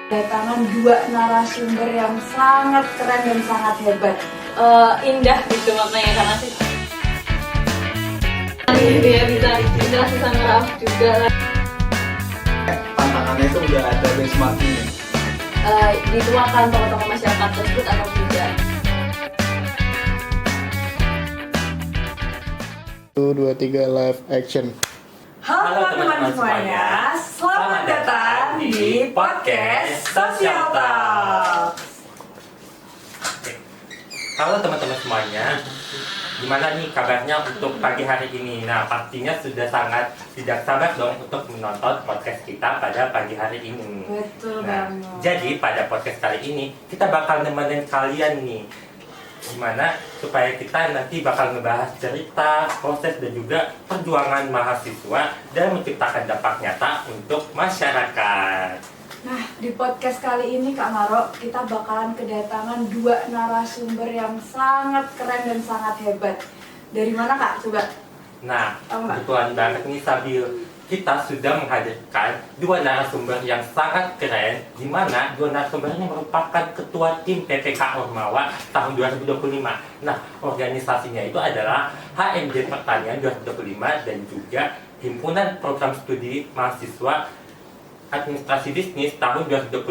Kedatangan dua narasumber yang sangat keren dan sangat hebat. Indah gitu makanya karena sih dia bisa sama Raf juga lah. Tantangannya itu udah ada benchmarknya. Dituakan tokoh-tokoh masyarakat tersebut atau tidak. 1, 2, 3 live action. Halo teman-teman semuanya, selamat datang di podcast Social Talk. Halo teman-teman semuanya, gimana nih kabarnya untuk pagi hari ini? Nah, pastinya sudah sangat tidak sabar dong untuk menonton podcast kita pada pagi hari ini. Betul Nah, banget. jadi pada podcast kali ini kita bakal nemenin kalian nih, gimana supaya kita nanti bakal ngebahas cerita, proses dan juga perjuangan mahasiswa dan menciptakan dampak nyata untuk masyarakat. Nah, di podcast kali ini Kak Maro, kita bakalan kedatangan dua narasumber yang sangat keren dan sangat hebat. Dari mana Kak? Coba. Nah, Tahu nggak? kebetulan banget nih sambil kita sudah menghadirkan dua narasumber yang sangat keren, di mana dua narasumber ini merupakan ketua tim PPK Ormawa tahun 2025. Nah, organisasinya itu adalah HMJ Pertanian 2025 dan juga Himpunan Program Studi Mahasiswa Administrasi Bisnis tahun 2025.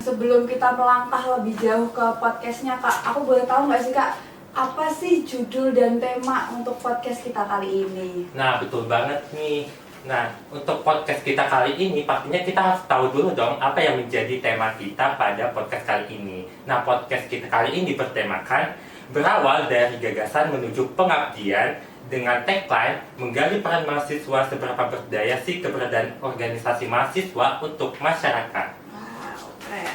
Sebelum kita melangkah lebih jauh ke podcastnya Kak, aku boleh tahu nggak sih Kak, apa sih judul dan tema untuk podcast kita kali ini? Nah, betul banget nih. Nah, untuk podcast kita kali ini, pastinya kita harus tahu dulu dong apa yang menjadi tema kita pada podcast kali ini. Nah, podcast kita kali ini bertemakan berawal dari gagasan menuju pengabdian dengan tagline menggali peran mahasiswa seberapa berdaya sih keberadaan organisasi mahasiswa untuk masyarakat. Wow, keren.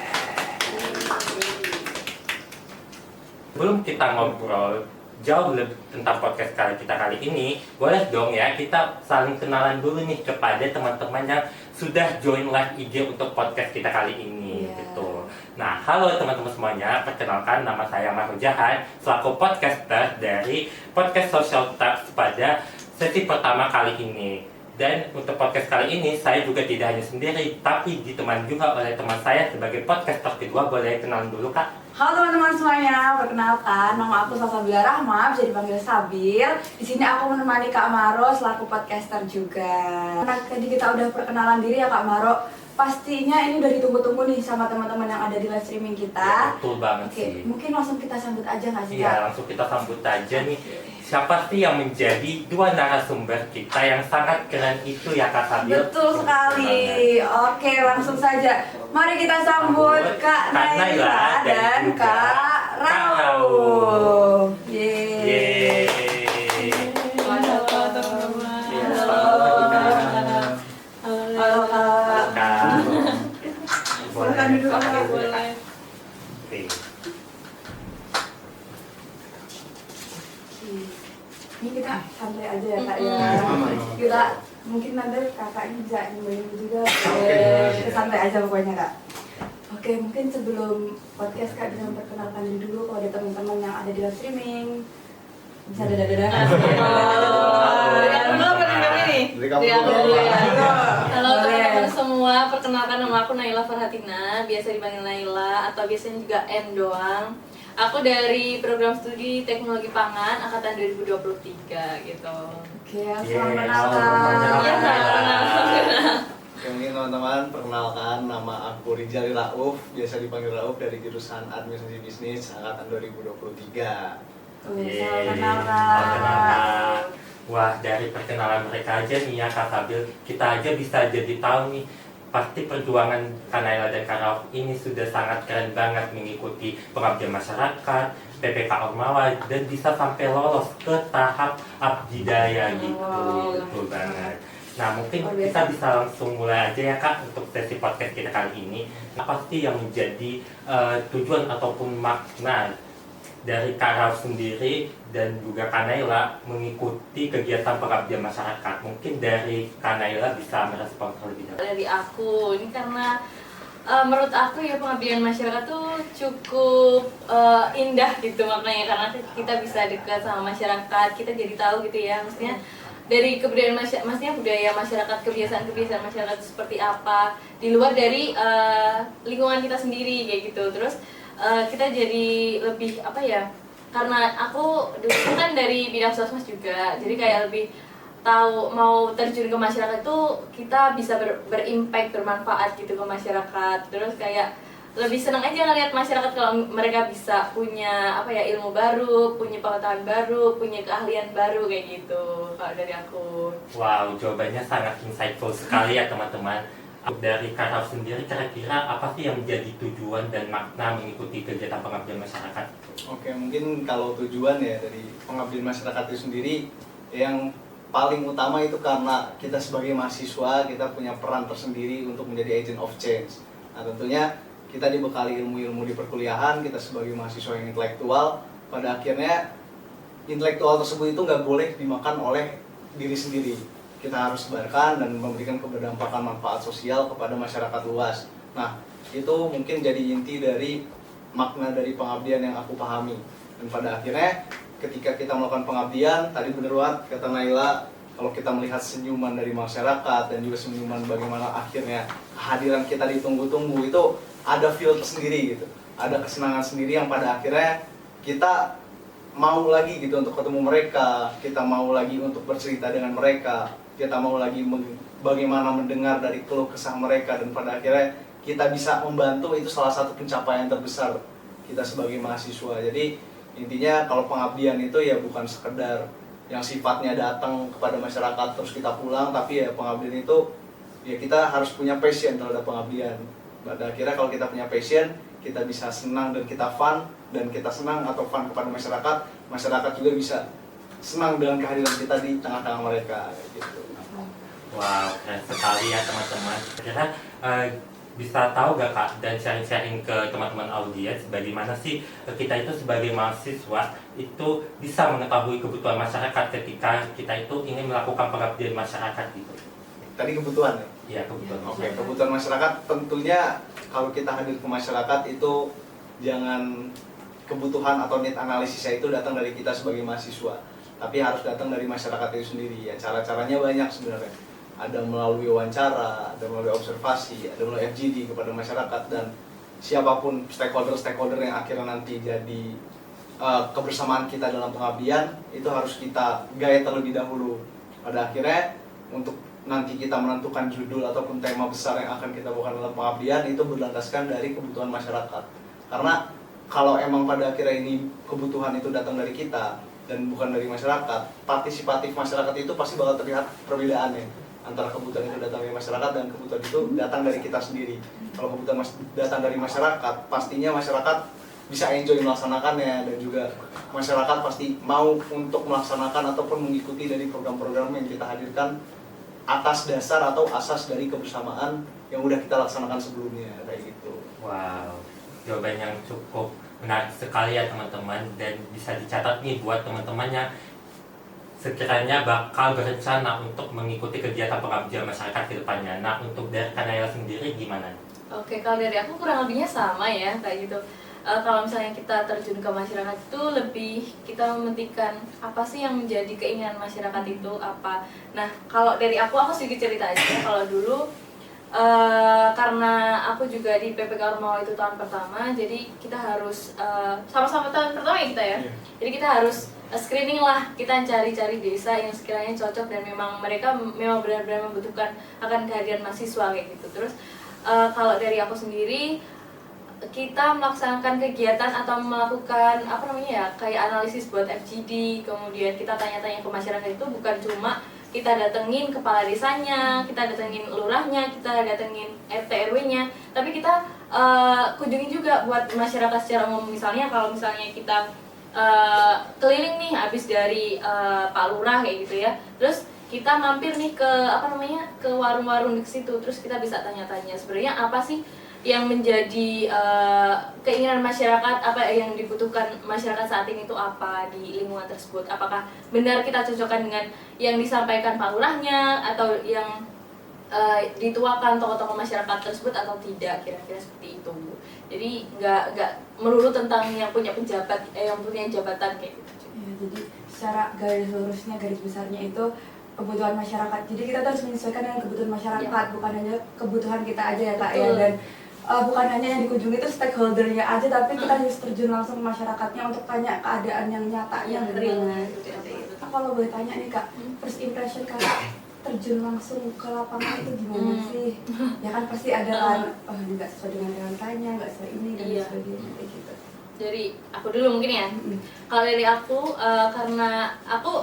Sebelum kita ngobrol jauh lebih tentang podcast kita kali ini, boleh dong ya kita saling kenalan dulu nih kepada teman-teman yang sudah join live IG untuk podcast kita kali ini. Yeah. Gitu. Nah, halo teman-teman semuanya, perkenalkan nama saya Marco Jahan selaku podcaster dari Podcast Social Talk pada sesi pertama kali ini. Dan untuk podcast kali ini saya juga tidak hanya sendiri, tapi ditemani juga oleh teman saya sebagai podcaster kedua. Boleh kenalan dulu Kak? Halo teman-teman semuanya, perkenalkan nama aku Salsabila Rahma, bisa dipanggil Sabil. Di sini aku menemani Kak Maro selaku podcaster juga. Nah, tadi kita udah perkenalan diri ya Kak Maro. Pastinya ini udah ditunggu-tunggu nih sama teman-teman yang ada di live streaming kita. Ya, betul banget Oke, sih. mungkin langsung kita sambut aja nggak sih Kak? Iya, langsung kita sambut aja nih. Siapa sih yang menjadi dua narasumber kita yang sangat keren itu ya Kak Sabil? Betul sekali. Oke, langsung saja. Mari kita sambut Kak Naila dan Kak Rao. Yeay. Halo teman-teman. Halo Kak. Kak. Silakan duduk, Kak. Boleh. Oke. Ini kita santai aja ya Kak ya. Kita mungkin nanti kakaknya bisa nyembahin juga. Kita santai aja pokoknya Kak. Oke, mungkin sebelum podcast Kak bisa memperkenalkan diri dulu kalau ada teman-teman yang ada di live streaming. Bisa dadah-dadah. Dari kamu Iya, dulu. iya. Halo Boleh. teman-teman semua, perkenalkan nama aku Naila Farhatina, biasa dipanggil Naila atau biasanya juga N doang. Aku dari program studi Teknologi Pangan angkatan 2023 gitu. Oke, ya, Yeay, selamat selamat Iya, kenal. kenal. Oke, mungkin teman-teman perkenalkan nama aku Rizal Rauf, biasa dipanggil Rauf dari jurusan Administrasi Bisnis angkatan 2023. Yeay, Salam kenal salam kenal, Kak. Kak. Wah, dari perkenalan mereka aja nih ya Kak Sabil, kita aja bisa jadi tahu nih, pasti perjuangan Kak Naila dan Kak Rauf ini sudah sangat keren banget mengikuti pengabdian masyarakat, PPK Ormawa, dan bisa sampai lolos ke tahap abdidaya gitu. Wow. Betul banget. Nah, mungkin Luar biasa. kita bisa langsung mulai aja ya Kak untuk sesi podcast kita kali ini. Apa sih yang menjadi tujuan ataupun makna dari Kak Rauf sendiri dan juga Kak Naila mengikuti kegiatan pengabdian masyarakat? Mungkin dari Kak Naila bisa merespon terlebih dahulu. Dari aku, ini karena menurut aku ya pengabdian masyarakat tuh cukup indah gitu, makanya karena kita bisa dekat sama masyarakat, kita jadi tahu gitu ya, maksudnya dari kebudayaan maksudnya budaya masyarakat, kebiasaan-kebiasaan masyarakat seperti apa di luar dari lingkungan kita sendiri kayak gitu. Terus kita jadi lebih apa ya, karena aku dulu kan dari bidang sosmas juga, jadi kayak lebih tahu mau terjun ke masyarakat itu kita bisa berimpact, bermanfaat gitu ke masyarakat. Terus kayak lebih senang aja ngeliat masyarakat kalau mereka bisa punya apa ya, ilmu baru, punya pengetahuan baru, punya keahlian baru kayak gitu kalau dari aku. Wow, jawabannya sangat insightful sekali ya teman-teman. Dari Kak Rauf sendiri, kira-kira apa sih yang menjadi tujuan dan makna mengikuti kegiatan pengabdian masyarakat? Oke, mungkin kalau tujuan ya dari pengabdian masyarakat itu sendiri, yang paling utama itu karena kita sebagai mahasiswa, kita punya peran tersendiri untuk menjadi agent of change. Nah tentunya kita dibekali ilmu-ilmu di perkuliahan, kita sebagai mahasiswa yang intelektual, pada akhirnya intelektual tersebut itu nggak boleh dimakan oleh diri sendiri. Kita harus sebarkan dan memberikan keberdampakan manfaat sosial kepada masyarakat luas. Nah itu mungkin jadi inti dari makna dari pengabdian yang aku pahami. Dan pada akhirnya ketika kita melakukan pengabdian, tadi bener banget kata Naila, kalau kita melihat senyuman dari masyarakat dan juga senyuman bagaimana akhirnya kehadiran kita ditunggu-tunggu, itu ada feel tersendiri gitu, ada kesenangan sendiri yang pada akhirnya kita mau lagi gitu untuk ketemu mereka, kita mau lagi untuk bercerita dengan mereka, kita mau lagi bagaimana mendengar dari keluh kesah mereka, dan pada akhirnya kita bisa membantu. Itu salah satu pencapaian terbesar kita sebagai mahasiswa. Jadi intinya kalau pengabdian itu ya bukan sekedar yang sifatnya datang kepada masyarakat terus kita pulang, tapi ya pengabdian itu ya kita harus punya passion terhadap pengabdian. Pada akhirnya kalau kita punya passion, kita bisa senang dan kita fun, dan kita senang atau fun kepada masyarakat, masyarakat juga bisa senang dengan kehadiran kita di tengah-tengah mereka gitu. Wow, keren sekali ya teman-teman. Kira-kira bisa tahu gak Kak, dan sharing-sharing ke teman-teman audiens bagaimana sih kita itu sebagai mahasiswa itu bisa mengetahui kebutuhan masyarakat ketika kita itu ingin melakukan pengabdian masyarakat gitu. Tadi kebutuhan ya? Iya, kebutuhan. Oke, kebutuhan masyarakat tentunya kalau kita hadir ke masyarakat itu jangan kebutuhan atau need analisisnya itu datang dari kita sebagai mahasiswa, tapi harus datang dari masyarakat itu sendiri ya. Cara-caranya banyak sebenarnya. Ada melalui wawancara, ada melalui observasi, ada melalui FGD kepada masyarakat, dan siapapun stakeholder yang akhirnya nanti jadi kebersamaan kita dalam pengabdian, itu harus kita gaya terlebih dahulu. Pada akhirnya untuk nanti kita menentukan judul ataupun tema besar yang akan kita bawakan dalam pengabdian itu berlandaskan dari kebutuhan masyarakat. Karena kalau emang pada akhirnya ini kebutuhan itu datang dari kita dan bukan dari masyarakat, partisipatif masyarakat itu pasti bakal terlihat perbedaannya antara kebutuhan itu datang dari masyarakat dan kebutuhan itu datang dari kita sendiri. Kalau kebutuhan datang dari masyarakat, pastinya masyarakat bisa enjoy melaksanakannya, dan juga masyarakat pasti mau untuk melaksanakan ataupun mengikuti dari program-program yang kita hadirkan atas dasar atau asas dari kebersamaan yang udah kita laksanakan sebelumnya kayak gitu. Wow, jawaban yang cukup menarik sekali ya teman-teman, dan bisa dicatat nih buat teman-teman yang sekiranya bakal berencana untuk mengikuti kegiatan pengabdian masyarakat ke depannya. Nah, untuk dari Kanaya sendiri gimana? Oke, kalau dari aku kurang lebihnya sama ya kayak gitu. Kalau misalnya kita terjun ke masyarakat itu lebih kita mementingkan apa sih yang menjadi keinginan masyarakat itu apa. Nah, kalau dari aku sedikit cerita aja. Kalau dulu karena aku juga di PPK Ormawa itu tahun pertama, jadi kita harus sama-sama tahun pertama ya kita ya. Jadi kita harus screening lah, kita cari-cari desa yang sekiranya cocok dan memang mereka memang benar-benar membutuhkan akan kehadiran mahasiswa kayak gitu. Terus kalau dari aku sendiri, kita melaksanakan kegiatan atau melakukan apa namanya ya, kayak analisis buat FGD, kemudian kita tanya-tanya ke masyarakat itu bukan cuma kita datengin kepala desanya, kita datengin lurahnya, kita datengin RT RW-nya, tapi kita kunjungin juga buat masyarakat secara umum. Misalnya kalau misalnya kita keliling nih habis dari Pak Lurah kayak gitu ya, terus kita mampir nih ke apa namanya, ke warung-warung di situ, terus kita bisa tanya-tanya sebenarnya apa sih yang menjadi keinginan masyarakat, apa yang dibutuhkan masyarakat saat ini itu apa di lingkungan tersebut, apakah benar kita cocokkan dengan yang disampaikan Pak Lurahnya atau yang dituakan tokoh-tokoh masyarakat tersebut atau tidak, kira-kira seperti itu. Jadi nggak melulu tentang yang punya penjabat, yang punya jabatan kayak gitu. Ya, jadi secara garis lurusnya, garis besarnya itu kebutuhan masyarakat. Jadi kita harus menyesuaikan dengan kebutuhan masyarakat, bukan hanya kebutuhan kita aja ya Kak ya. Betul. Dan bukan hanya yang dikunjungi itu stakeholdernya aja, tapi kita harus terjun langsung ke masyarakatnya untuk tanya keadaan yang nyatanya gimana. Kalau boleh tanya nih Kak, first impression Kakak terjun langsung ke lapangan itu gimana sih? Ya kan pasti ada kan, oh nggak sesuai dengan realitanya, nggak sesuai ini dan sebagainya kayak gitu. Dari aku dulu mungkin ya. Kalau dari aku, karena aku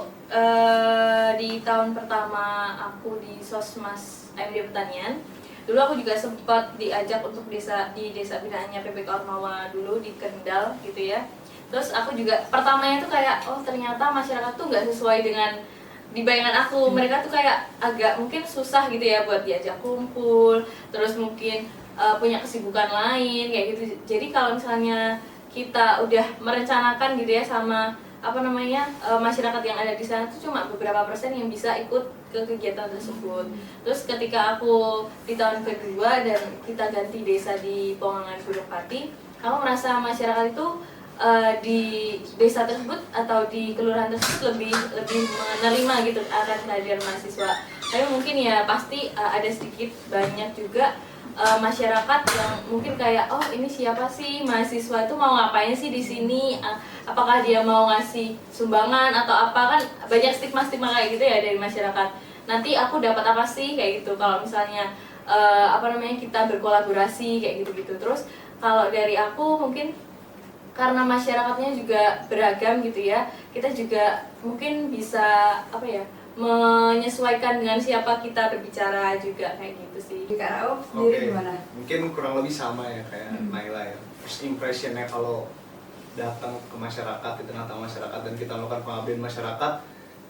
di tahun pertama aku di Sosmas AMD Pertanian, dulu aku juga sempat diajak untuk di desa binaannya PPK Ormawa dulu di Kendal gitu ya. Terus aku juga pertamanya tuh kayak, oh ternyata masyarakat tuh nggak sesuai dengan di bayangan aku. Mereka tuh kayak agak mungkin susah gitu ya buat diajak kumpul, terus mungkin punya kesibukan lain kayak gitu. Jadi kalau misalnya kita udah merencanakan gitu ya sama masyarakat yang ada di sana tuh cuma beberapa persen yang bisa ikut ke kegiatan tersebut. Terus ketika aku di tahun kedua dan kita ganti desa di Pongangan Gunung Pati, aku merasa masyarakat itu di desa tersebut atau di kelurahan tersebut lebih menerima gitu akan kehadiran mahasiswa. Tapi mungkin ya pasti ada sedikit banyak juga masyarakat yang mungkin kayak, oh ini siapa sih, mahasiswa itu mau ngapain sih di sini, apakah dia mau ngasih sumbangan atau apa, kan banyak stigma kayak gitu ya dari masyarakat. Nanti aku dapat apa sih kayak gitu kalau misalnya kita berkolaborasi kayak gitu. Terus kalau dari aku mungkin karena masyarakatnya juga beragam gitu ya, kita juga mungkin bisa menyesuaikan dengan siapa kita berbicara juga kayak gitu sih. Di Kak Rauf sendiri gimana? Mungkin kurang lebih sama ya kayak Naila ya. First impressionnya kalau datang ke masyarakat, di tengah-tengah masyarakat dan kita melakukan pengabdian masyarakat,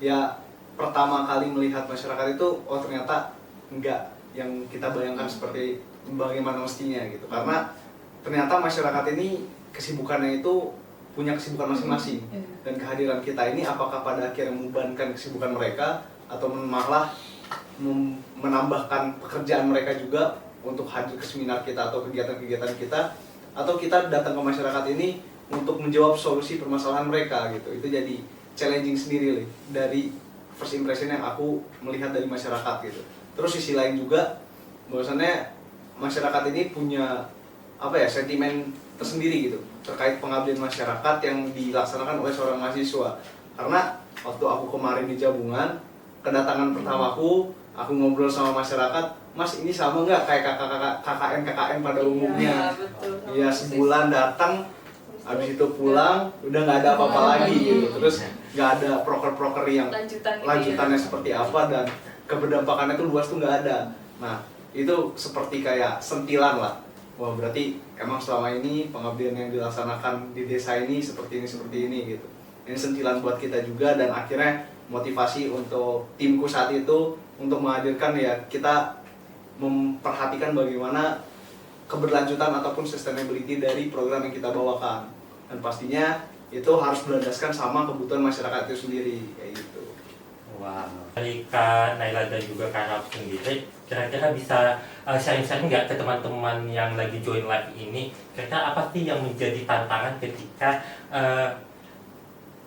ya pertama kali melihat masyarakat itu, oh ternyata enggak yang kita bayangkan seperti bagaimana mestinya gitu. Karena ternyata masyarakat ini kesibukannya itu punya kesibukan masing-masing, dan kehadiran kita ini apakah pada akhirnya membebankan kesibukan mereka atau malah menambahkan pekerjaan mereka juga untuk hadir ke seminar kita atau kegiatan-kegiatan kita, atau kita datang ke masyarakat ini untuk menjawab solusi permasalahan mereka gitu. Itu jadi challenging sendiri dari first impression yang aku melihat dari masyarakat gitu. Terus sisi lain juga bahwasannya masyarakat ini punya sentimen tersendiri gitu terkait pengabdian masyarakat yang dilaksanakan oleh seorang mahasiswa. Karena waktu aku kemarin di Jabungan, kedatangan pertamaku, aku ngobrol sama masyarakat, Mas ini sama nggak kayak KKN pada umumnya? Iya, sebulan datang, habis itu pulang, udah nggak ada apa-apa lagi gitu. Terus nggak ada proker-proker yang lanjutannya seperti apa, dan keberdampakannya tuh luas tuh nggak ada. Nah itu seperti kayak sentilan lah. Wah berarti emang selama ini pengabdian yang dilaksanakan di desa ini seperti ini gitu. Ini sentilan buat kita juga, dan akhirnya motivasi untuk timku saat itu untuk menghadirkan ya kita memperhatikan bagaimana keberlanjutan ataupun sustainability dari program yang kita bawakan, dan pastinya itu harus berlandaskan sama kebutuhan masyarakat itu sendiri kayak gitu. Wow. Dari Kak Naila dan juga Kak Rauf sendiri, kira-kira bisa sharing-sharing nggak ke teman-teman yang lagi join live ini, kira-kira apa sih yang menjadi tantangan ketika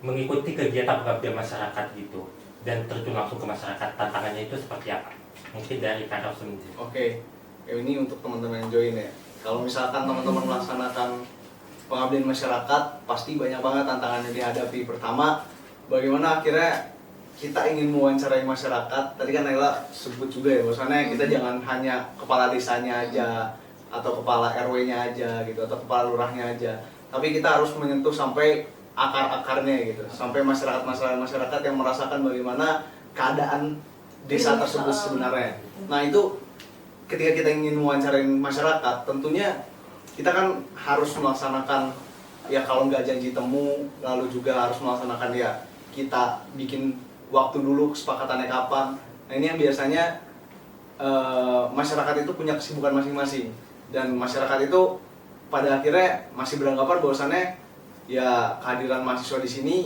mengikuti kegiatan pengabdian masyarakat gitu dan terjun langsung ke masyarakat, tantangannya itu seperti apa? Mungkin dari Kak Rauf sendiri. Oke, ini untuk teman-teman yang join ya. Kalau misalkan teman-teman melaksanakan pengabdian masyarakat, pasti banyak banget tantangan yang dihadapi. Pertama, bagaimana akhirnya kita ingin mewawancarai masyarakat. Tadi kan Naila sebut juga ya, bahwasannya kita jangan hanya kepala desanya aja atau kepala RW-nya aja gitu, atau kepala lurahnya aja, tapi kita harus menyentuh sampai akar-akarnya gitu, sampai masyarakat yang merasakan bagaimana keadaan desa tersebut sebenarnya. Nah itu ketika kita ingin mewawancarai masyarakat, tentunya kita kan harus melaksanakan ya, kalau nggak janji temu, lalu juga harus melaksanakan ya kita bikin waktu dulu kesepakatannya kapan. Nah ini yang biasanya masyarakat itu punya kesibukan masing-masing, dan masyarakat itu pada akhirnya masih beranggapan bahwasannya ya kehadiran mahasiswa di sini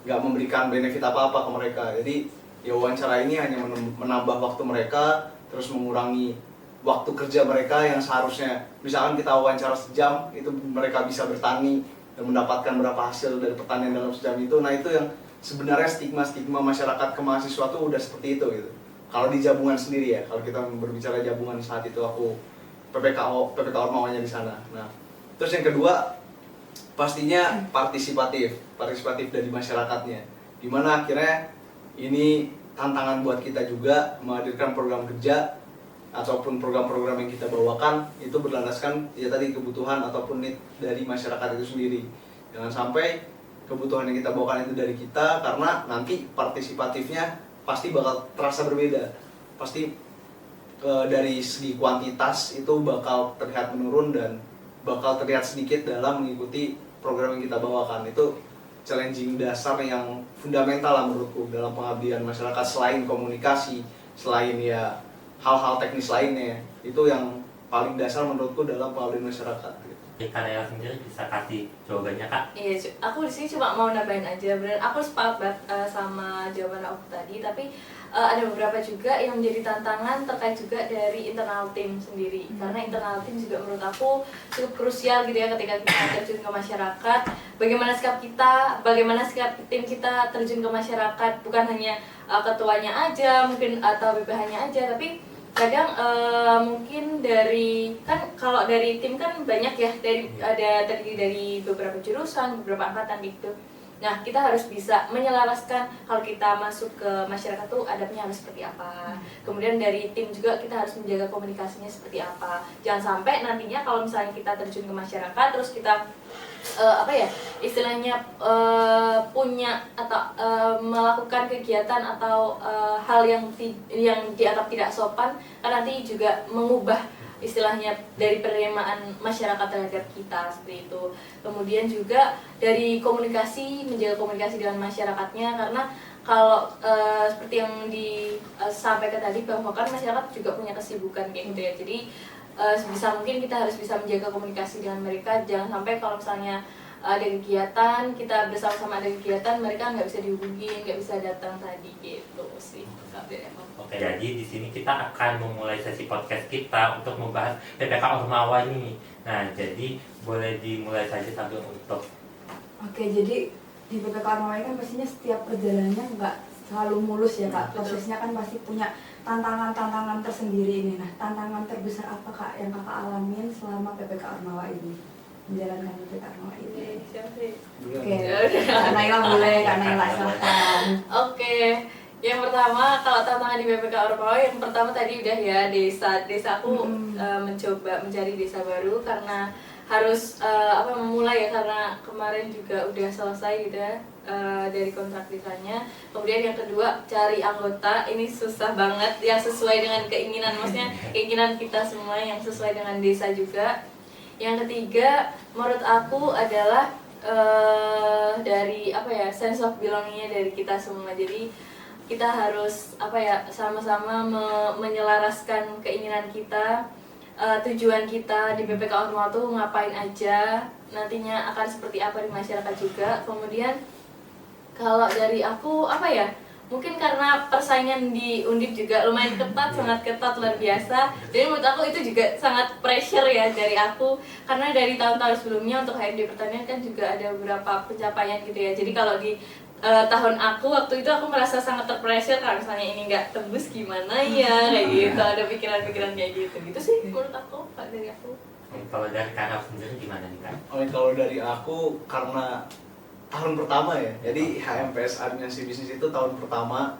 nggak memberikan benefit apa-apa ke mereka. Jadi ya wawancara ini hanya menambah waktu mereka, terus mengurangi waktu kerja mereka yang seharusnya misalkan kita wawancara sejam, itu mereka bisa bertani dan mendapatkan berapa hasil dari pertanian dalam sejam itu. Nah itu yang sebenarnya stigma masyarakat ke mahasiswa tuh udah seperti itu gitu. Kalau di Jabungan sendiri ya, kalau kita berbicara Jabungan saat itu aku PPK Ormawanya di sana. Nah, terus yang kedua pastinya partisipatif dari masyarakatnya. Dimana akhirnya ini tantangan buat kita juga menghadirkan program kerja ataupun program-program yang kita bawakan itu berlandaskan ya tadi kebutuhan ataupun need dari masyarakat itu sendiri. Jangan sampai kebutuhan yang kita bawakan itu dari kita, karena nanti partisipatifnya pasti bakal terasa berbeda. Pasti dari segi kuantitas itu bakal terlihat menurun dan bakal terlihat sedikit dalam mengikuti program yang kita bawakan. Itu challenging dasar yang fundamental lah menurutku dalam pengabdian masyarakat, selain komunikasi, selain ya hal-hal teknis lainnya. Itu yang paling dasar menurutku dalam pengabdian masyarakat gitu. Karya sendiri bisa kasih jawabannya Kak? Iya, aku di sini cuma mau nambahin aja. Benar, aku sepakat banget sama jawaban aku tadi. Tapi ada beberapa juga yang menjadi tantangan terkait juga dari internal tim sendiri. Karena internal tim juga menurut aku cukup krusial gitu ya ketika kita terjun ke masyarakat. Bagaimana sikap tim kita terjun ke masyarakat, bukan hanya ketuanya aja, mungkin atau BPH-nya aja, tapi kadang mungkin dari kan kalau dari tim kan banyak ya, terdiri dari beberapa jurusan, beberapa angkatan gitu. Nah, kita harus bisa menyelaraskan kalau kita masuk ke masyarakat tuh adabnya harus seperti apa. Kemudian dari tim juga kita harus menjaga komunikasinya seperti apa. Jangan sampai nantinya kalau misalnya kita terjun ke masyarakat terus kita istilahnya punya atau melakukan kegiatan atau hal yang dianggap tidak sopan, kan nanti juga mengubah istilahnya dari penerimaan masyarakat terhadap kita seperti itu. Kemudian juga dari komunikasi, menjaga komunikasi dengan masyarakatnya, karena kalau seperti yang disampaikan tadi bahwa kan masyarakat juga punya kesibukan kayak gitu ya. Jadi sebisa mungkin kita harus bisa menjaga komunikasi dengan mereka. Jangan sampai kalau misalnya ada kegiatan, kita bersama-sama ada kegiatan, mereka nggak bisa dihubungi, nggak bisa datang tadi gitu sih. Oke, jadi di sini kita akan memulai sesi podcast kita untuk membahas PPK Ormawa ini. Nah, jadi boleh dimulai saja sambil untuk. Oke, jadi di PPK Ormawa ini kan pastinya setiap perjalanannya nggak selalu mulus ya Kak. Prosesnya kan pasti punya tantangan-tantangan tersendiri ini. Nah, tantangan terbesar apa Kak yang Kakak alamin selama PPK Ormawa ini? Menjalankan PPK Ormawa ini. Oke, Kak Naila boleh, Kak Naila silahkan. Oke, yang pertama kalau tantangan di PPK Ormawa, yang pertama tadi udah ya desa aku mencoba mencari desa baru karena harus memulai ya, karena kemarin juga udah selesai gitu ya dari kontrak desanya. Kemudian yang kedua cari anggota, ini susah banget yang sesuai dengan keinginan, maksudnya keinginan kita semua yang sesuai dengan desa juga. Yang ketiga menurut aku adalah dari sense of belongingnya dari kita semua. Jadi kita harus sama-sama menyelaraskan keinginan kita, tujuan kita di PPK Ormawa tuh ngapain aja, nantinya akan seperti apa di masyarakat juga. Kemudian kalau dari aku mungkin karena persaingan di Undip juga lumayan ketat, sangat ketat, luar biasa. Jadi menurut aku itu juga sangat pressure ya dari aku, karena dari tahun-tahun sebelumnya untuk HMD pertanian kan juga ada beberapa pencapaian gitu ya. Jadi kalau di tahun aku waktu itu aku merasa sangat terpressure, kalau misalnya ini nggak tembus gimana ya, kayak gitu. Ada pikiran-pikiran kayak gitu sih menurut aku, dari aku. Kalau dari Kakak sendiri gimana nih Kak? Kalau dari aku karena tahun pertama ya, jadi HMPS Administrasi Bisnis itu tahun pertama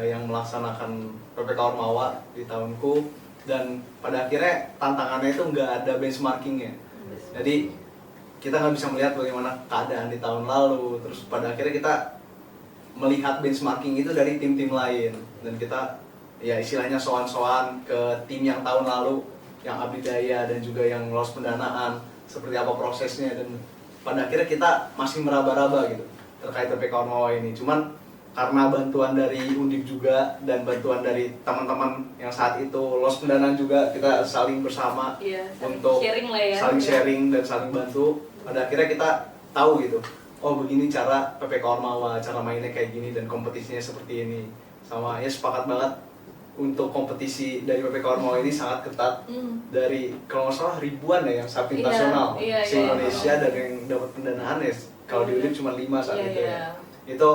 yang melaksanakan PPK Ormawa di tahunku, dan pada akhirnya tantangannya itu nggak ada benchmarkingnya. Jadi kita nggak bisa melihat bagaimana keadaan di tahun lalu, terus pada akhirnya kita melihat benchmarking itu dari tim-tim lain, dan kita ya istilahnya soan-soan ke tim yang tahun lalu, yang abdi daya dan juga yang lolos pendanaan, seperti apa prosesnya, dan pada akhirnya kita masih meraba-raba gitu terkait PPK Ormawa ini. Cuman karena bantuan dari Undip juga dan bantuan dari teman-teman yang saat itu lolos pendanaan juga, kita saling bersama untuk saling sharing dan saling bantu. Pada akhirnya kita tahu gitu, oh begini cara PPK Ormawa, cara mainnya kayak gini dan kompetisinya seperti ini. Sama ya sepakat banget untuk kompetisi dari PPK Ormawa ini sangat ketat. Dari kalau nggak salah ribuan ya yang submit nasional se-Indonesia, dan yang dapat pendanaan ya kalau di Undip cuma 5 saat itu ya. Itu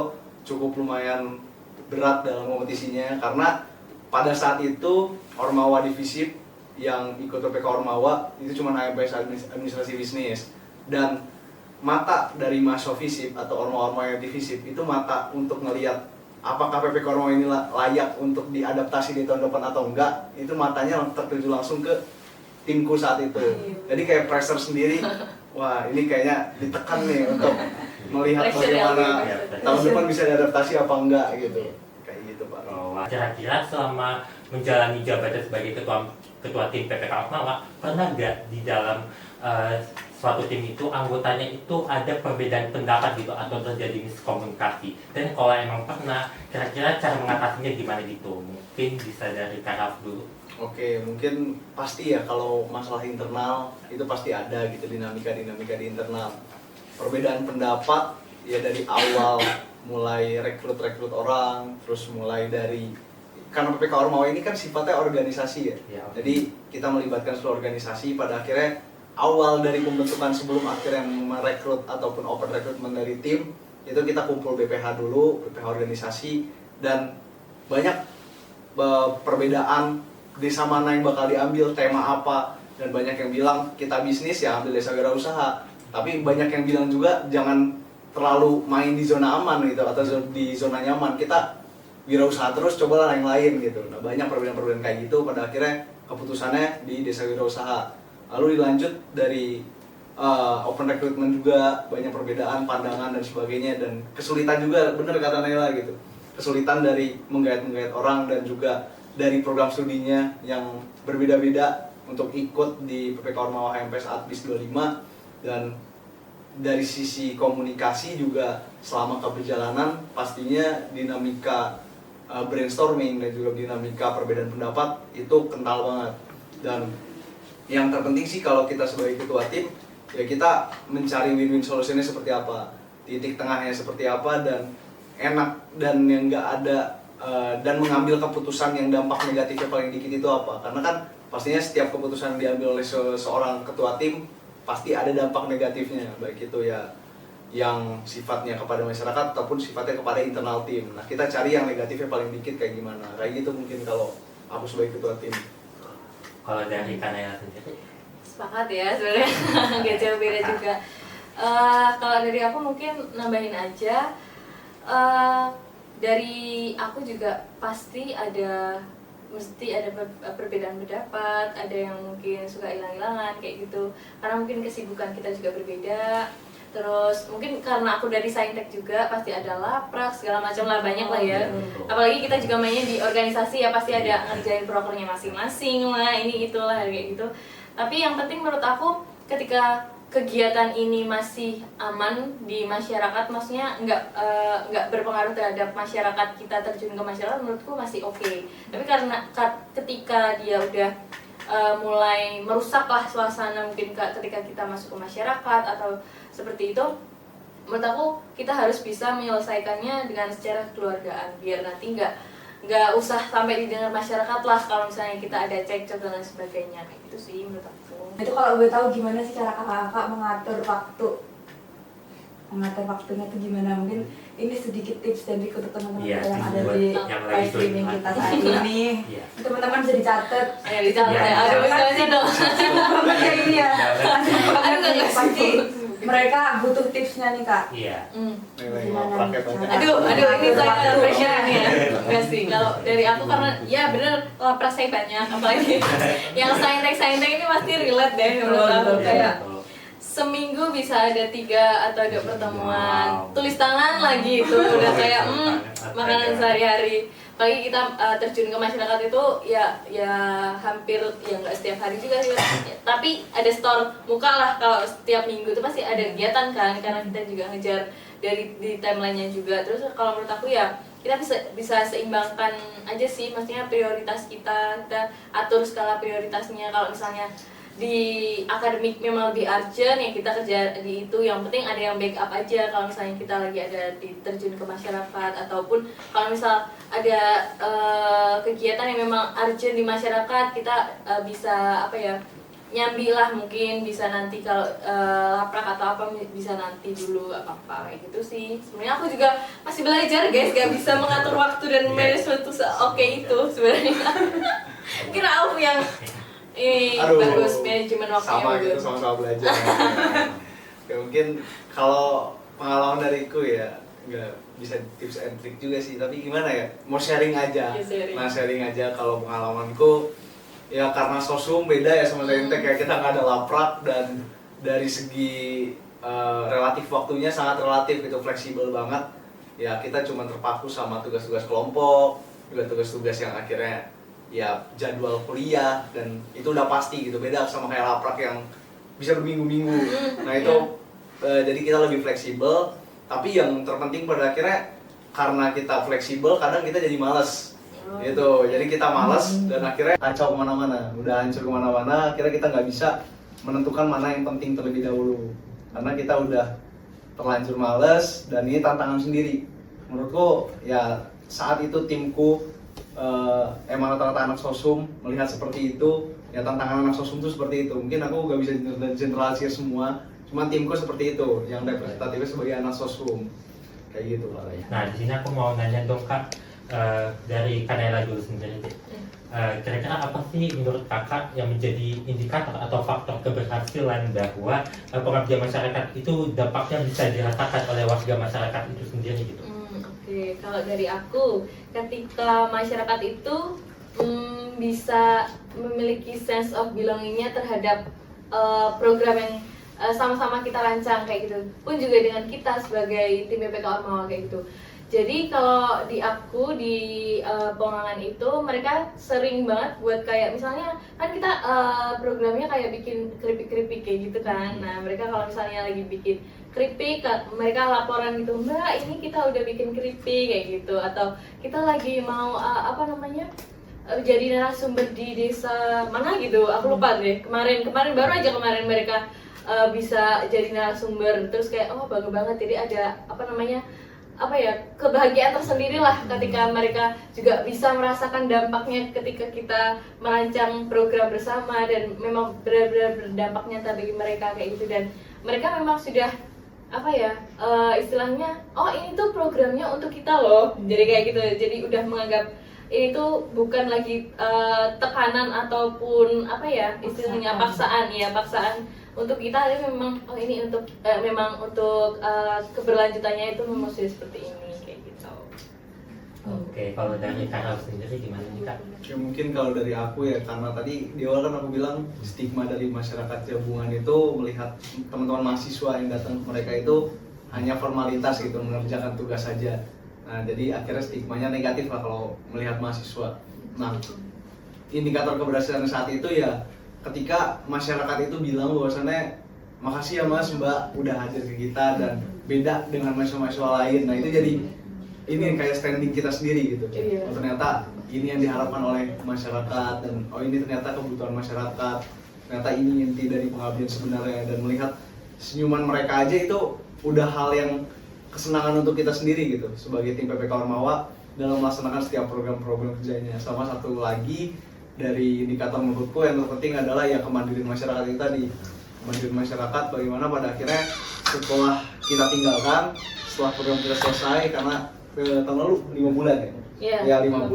cukup lumayan berat dalam kompetisinya, karena pada saat itu Ormawa Divisip yang ikut PPK Ormawa itu cuma HMPS administrasi bisnis, dan mata dari Mahasiswa Visip atau Ormawa Divisip itu mata untuk ngelihat apakah PPK Ormawa ini layak untuk diadaptasi di tahun depan atau enggak, itu matanya tertuju langsung ke timku saat itu. Jadi kayak pressure sendiri, wah ini kayaknya ditekan nih untuk melihat bagaimana tahun depan bisa diadaptasi apa enggak gitu. Kayak gitu Pak. Kira-kira selama menjalani jabatan sebagai ketua tim PPK Ormawa, pernah nggak di dalam suatu tim itu anggotanya itu ada perbedaan pendapat gitu atau terjadi miskomunikasi? Dan kalau emang pernah, kira-kira cara mengatasinya gimana gitu? Mungkin bisa dari Karaf dulu. Oke, mungkin pasti ya kalau masalah internal itu pasti ada gitu, dinamika di internal. Perbedaan pendapat ya dari awal, mulai rekrut orang, terus mulai dari, karena PPK Ormawa ini kan sifatnya organisasi ya. Jadi kita melibatkan seluruh organisasi, pada akhirnya awal dari pembentukan sebelum akhirnya merekrut ataupun open recruitment dari tim, itu kita kumpul BPH dulu, BPH organisasi, dan banyak perbedaan desa mana yang bakal diambil, tema apa, dan banyak yang bilang kita bisnis ya ambil desa wirausaha, tapi banyak yang bilang juga jangan terlalu main di zona aman gitu atau di zona nyaman, kita wirausaha terus, cobalah yang lain gitu. Nah banyak perbedaan-perbedaan kayak gitu, pada akhirnya keputusannya di desa wirausaha. Lalu dilanjut dari open recruitment juga banyak perbedaan pandangan dan sebagainya, dan kesulitan juga, bener kata Nela gitu, kesulitan dari menggait orang dan juga dari program studinya yang berbeda-beda untuk ikut di PPK Ormawa HMPS Advis 25, dan dari sisi komunikasi juga selama keberjalanan pastinya dinamika brainstorming dan juga dinamika perbedaan pendapat itu kental banget. Dan yang terpenting sih kalau kita sebagai ketua tim ya kita mencari win-win solutionnya seperti apa, titik tengahnya seperti apa, dan enak dan yang enggak ada dan mengambil keputusan yang dampak negatifnya paling dikit itu apa. Karena kan pastinya setiap keputusan yang diambil oleh seorang ketua tim pasti ada dampak negatifnya, baik itu ya yang sifatnya kepada masyarakat ataupun sifatnya kepada internal tim. Nah kita cari yang negatifnya paling dikit kayak gimana, kayak gitu mungkin kalau aku sebagai ketua tim. Kalau dari Kanela sendiri? Sepakat ya sebenarnya, nggak jauh beda juga. Kalau dari aku mungkin nambahin aja, dari aku juga pasti mesti ada perbedaan pendapat, ada yang mungkin suka hilang-hilangan kayak gitu, karena mungkin kesibukan kita juga berbeda. Terus mungkin karena aku dari Saintek juga pasti ada laprak segala macam lah, banyak lah ya. Apalagi kita juga mainnya di organisasi ya, pasti ada ngerjain prokernya masing-masing lah, ini itulah kayak gitu. Tapi yang penting menurut aku ketika kegiatan ini masih aman di masyarakat, maksudnya nggak berpengaruh terhadap masyarakat, kita terjun ke masyarakat, menurutku masih oke. Tapi karena ketika dia udah mulai merusak lah suasana, mungkin ketika kita masuk ke masyarakat atau seperti itu, menurut aku kita harus bisa menyelesaikannya dengan secara kekeluargaan, biar nanti nggak usah sampai didengar masyarakat lah kalau misalnya kita ada cekcok dan lain sebagainya, kayak gitu sih menurut aku. Itu kalau gue tahu gimana sih cara kakak-kakak mengatur waktunya tuh gimana, mungkin ini sedikit tips dan trik untuk teman-teman yang ada di live streaming kita saat ini. Teman-teman bisa dicatat. Ya dicatat ya. Aduh bisa dong. Kayak ini ya. Pasti mereka butuh tipsnya nih kak. Iya. Gimana? Aduh ini saya pressure ini ya. Enggak sih. Kalau dari aku karena ya bener lapras saya banyak, apalagi yang saintek ini pasti relate deh menurut aku, kayak seminggu bisa ada 3 atau 2 pertemuan, tulis tangan lagi itu udah kayak makanan sehari-hari. Apalagi kita terjun ke masyarakat itu ya hampir ya nggak setiap hari juga sih, tapi ada store muka lah, kalau setiap minggu itu pasti ada kegiatan kan, karena kita juga ngejar dari di timelinenya juga. Terus kalau menurut aku ya kita bisa seimbangkan aja sih, maksudnya prioritas kita atur skala prioritasnya. Kalau misalnya di akademik memang lebih urgent ya kita kerja di itu, yang penting ada yang backup aja kalau misalnya kita lagi ada terjun ke masyarakat, ataupun kalau misal ada kegiatan yang memang urgent di masyarakat, kita bisa nyambi lah, mungkin bisa nanti kalau laprak atau apa bisa nanti dulu apa kayak gitu sih. Sebenarnya aku juga masih belajar guys, gak bisa mengatur waktu dan manajemen tuh oke itu sebenarnya. Kira aku yang bagus manajemen waktunya. Sama gitu, sama-sama belajar. Ya, mungkin kalau pengalaman dariku ya nggak bisa tips and trick juga sih, tapi gimana ya, mau sharing aja. Nah sharing aja kalau pengalamanku ya, karena sosum beda ya sama Saintek, kayak kita nggak ada laprak dan dari segi relatif waktunya sangat relatif gitu, fleksibel banget ya. Kita cuma terpaku sama tugas-tugas kelompok, juga tugas-tugas yang akhirnya ya jadwal kuliah, dan itu udah pasti gitu, beda sama kayak laprak yang bisa berminggu-minggu. Nah itu jadi kita lebih fleksibel, tapi yang terpenting pada akhirnya karena kita fleksibel kadang kita jadi malas gitu. Jadi kita malas dan akhirnya kacau kemana-mana, udah hancur kemana-mana, akhirnya kita nggak bisa menentukan mana yang penting terlebih dahulu karena kita udah terlanjur malas. Dan ini tantangan sendiri menurutku ya, saat itu timku emang rata-rata anak sosum melihat seperti itu ya, tantangan anak sosum itu seperti itu. Mungkin aku nggak bisa generalisir semua, cuman timku seperti itu yang representatifnya sebagai anak sosum kayak gitu Pak. Nah di sini aku mau nanya dong Kak, dari Kanela dulu sendiri, kira-kira apa sih menurut kakak yang menjadi indikator atau faktor keberhasilan bahwa pengabdian masyarakat itu dampaknya bisa dirasakan oleh warga masyarakat itu sendiri gitu? Oke, kalau dari aku, ketika masyarakat itu bisa memiliki sense of belongingnya terhadap program yang sama-sama kita rancang kayak gitu, pun juga dengan kita sebagai tim PPK Ormawa kayak gitu. Jadi kalau di aku di Pengangan itu mereka sering banget buat kayak misalnya kan kita programnya kayak bikin keripik-keripik kayak gitu kan. Nah mereka kalau misalnya lagi bikin keripik, mereka laporan gitu, Mbak ini kita udah bikin keripik kayak gitu, atau kita lagi mau jadi narasumber di desa mana gitu, aku lupa deh. Kemarin baru mereka bisa jadi narasumber, terus kayak oh bangga banget. Jadi ada kebahagiaan tersendiri lah ketika mereka juga bisa merasakan dampaknya ketika kita merancang program bersama, dan memang benar-benar berdampak nyata bagi mereka kayak gitu. Dan mereka memang sudah istilahnya oh ini tuh programnya untuk kita loh, jadi kayak gitu. Jadi udah menganggap ini tuh bukan lagi tekanan ataupun istilahnya paksaan untuk kita, tapi memang ini untuk keberlanjutannya itu memang sudah seperti ini kayak gitu. Oke, kalau dari Kak sendiri gimana nih Kak? Ya mungkin kalau dari aku ya, karena tadi di awal kan aku bilang stigma dari masyarakat Jabungan itu melihat teman-teman mahasiswa yang datang ke mereka itu hanya formalitas gitu, mengerjakan tugas saja. Nah jadi akhirnya stigmanya negatif lah kalau melihat mahasiswa. Nah indikator keberhasilan saat itu ya ketika masyarakat itu bilang bahwasannya makasih ya Mas Mbak udah hadir ke kita dan beda dengan mahasiswa-mahasiswa lain. Nah itu jadi ini kayak standing kita sendiri gitu. Oh, ternyata ini yang diharapkan oleh masyarakat, dan oh ini ternyata kebutuhan masyarakat, ternyata ini inti dari pengabdian sebenarnya. Dan melihat senyuman mereka aja itu udah hal yang kesenangan untuk kita sendiri gitu sebagai tim PPK Ormawa dalam melaksanakan setiap program-program kerjanya. Sama satu lagi dari indikator menurutku yang terpenting adalah ya kemandirian masyarakat itu tadi. Kemandirian masyarakat bagaimana pada akhirnya setelah kita tinggalkan, setelah program kita selesai, karena tahun lalu 5 bulan ya? Ya 5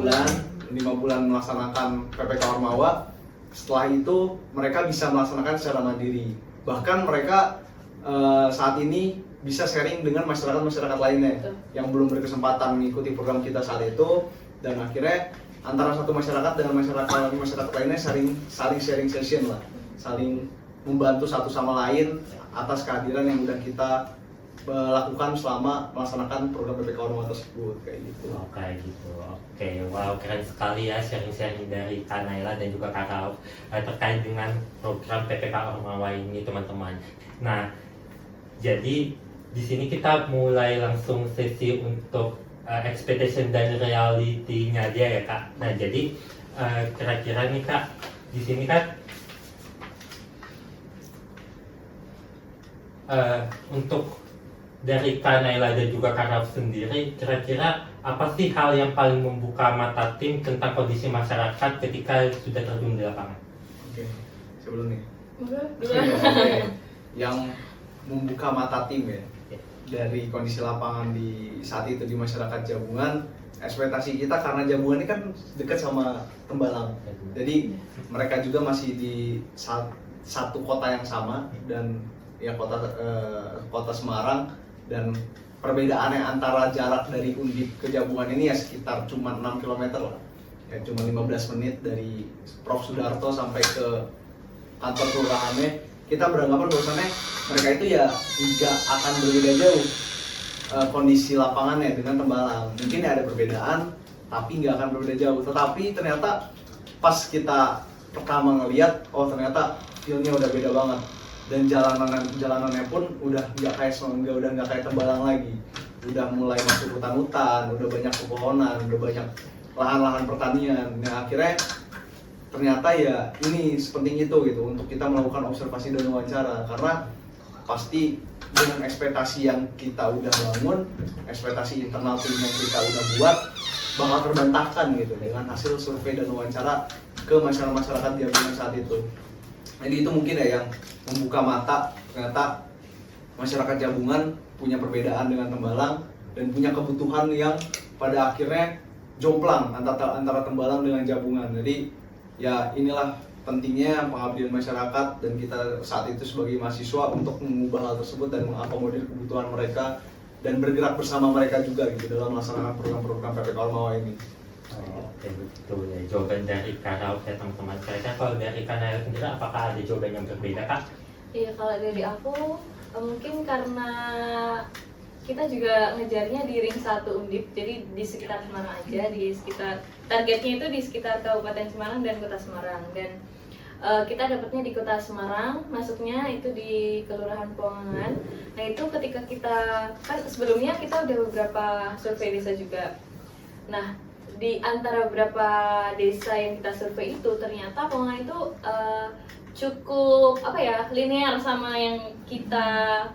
bulan melaksanakan PPK Ormawa. Setelah itu mereka bisa melaksanakan secara mandiri. Bahkan mereka saat ini bisa sharing dengan masyarakat-masyarakat lainnya yang belum berkesempatan mengikuti program kita saat itu, dan akhirnya antara satu masyarakat dengan masyarakat lainnya saling sharing session lah, saling membantu satu sama lain atas kehadiran yang udah kita lakukan selama melaksanakan program PPK Ormawa tersebut kayak gitu. Oh, kayak gitu. Oke, wow keren sekali ya sharing-sharing dari Kak Naila dan juga Kak Rauf terkait dengan program PPK Ormawa ini teman-teman. Nah, jadi di sini kita mulai langsung sesi untuk expectation dan reality-nya dia ya Kak. Nah jadi kira-kira nih Kak, di sini kan untuk dari Kak Naila dan juga Kak Rauf sendiri, kira-kira apa sih hal yang paling membuka mata tim tentang kondisi masyarakat ketika sudah terjun di lapangan? Oke, sebelum nih Yang membuka mata tim ya dari kondisi lapangan di saat itu di masyarakat Jabungan. Ekspektasi kita karena Jabungan ini kan dekat sama Tembalang, jadi mereka juga masih di satu kota yang sama dan ya kota Semarang, dan perbedaannya antara jarak dari Undip ke Jabungan ini ya sekitar cuma 6 km lah, ya cuma 15 menit dari Prof. Sudarto sampai ke kantor kelurahannya. Kita beranggapan bahwasannya mereka itu ya nggak akan berbeda jauh kondisi lapangannya dengan Tembalang. Mungkin ya ada perbedaan, tapi nggak akan berbeda jauh. Tetapi ternyata pas kita pertama ngeliat, oh ternyata feel-nya udah beda banget. Dan jalanannya pun udah nggak kayak Tembalang lagi. Udah mulai masuk hutan-hutan, udah banyak pepohonan, udah banyak lahan-lahan pertanian. Nah akhirnya ternyata ya ini sepenting itu gitu untuk kita melakukan observasi dan wawancara, karena pasti dengan ekspektasi yang kita udah bangun, ekspektasi internal tim yang kita udah buat bakal terbantahkan gitu dengan hasil survei dan wawancara ke masyarakat Jabungan saat itu. Jadi itu mungkin ya yang membuka mata, ternyata masyarakat Jabungan punya perbedaan dengan Tembalang dan punya kebutuhan yang pada akhirnya jomplang antara Tembalang dengan Jabungan. Jadi ya inilah pentingnya pengabdian masyarakat dan kita saat itu sebagai mahasiswa untuk mengubah hal tersebut dan mengakomodir kebutuhan mereka dan bergerak bersama mereka juga gitu dalam melaksanakan program-program PPK Ormawa ini. Oke, betul ya. Jawaban dari Kak Rauf ya teman-teman. Kira-kira kalau dari Kak Nail sendiri apakah ada jawaban yang berbeda Kak? Iya, kalau dari aku mungkin karena kita juga ngejarnya di ring 1 Undip, jadi di sekitar Semarang aja, di sekitar targetnya itu di sekitar Kabupaten Semarang dan Kota Semarang. Dan kita dapatnya di Kota Semarang, masuknya itu di Kelurahan Poangan. Nah itu ketika kita kan sebelumnya kita udah beberapa survei desa juga. Nah di antara beberapa desa yang kita survei itu ternyata Poangan itu cukup linear sama yang kita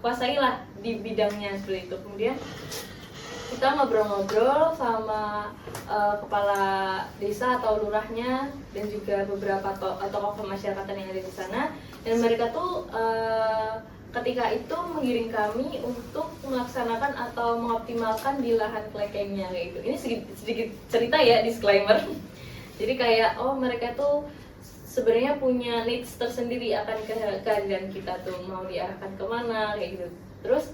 kuasai lah di bidangnya seperti itu. Kemudian kita ngobrol-ngobrol sama kepala desa atau lurahnya dan juga beberapa tokoh kemasyarakatan yang ada di sana, dan mereka tuh ketika itu mengiring kami untuk melaksanakan atau mengoptimalkan di lahan klekengnya kayak gitu. Ini sedikit cerita ya, disclaimer. Jadi kayak mereka tuh sebenarnya punya needs tersendiri akan kehadiran kita tuh mau diarahkan kemana kayak gitu. Terus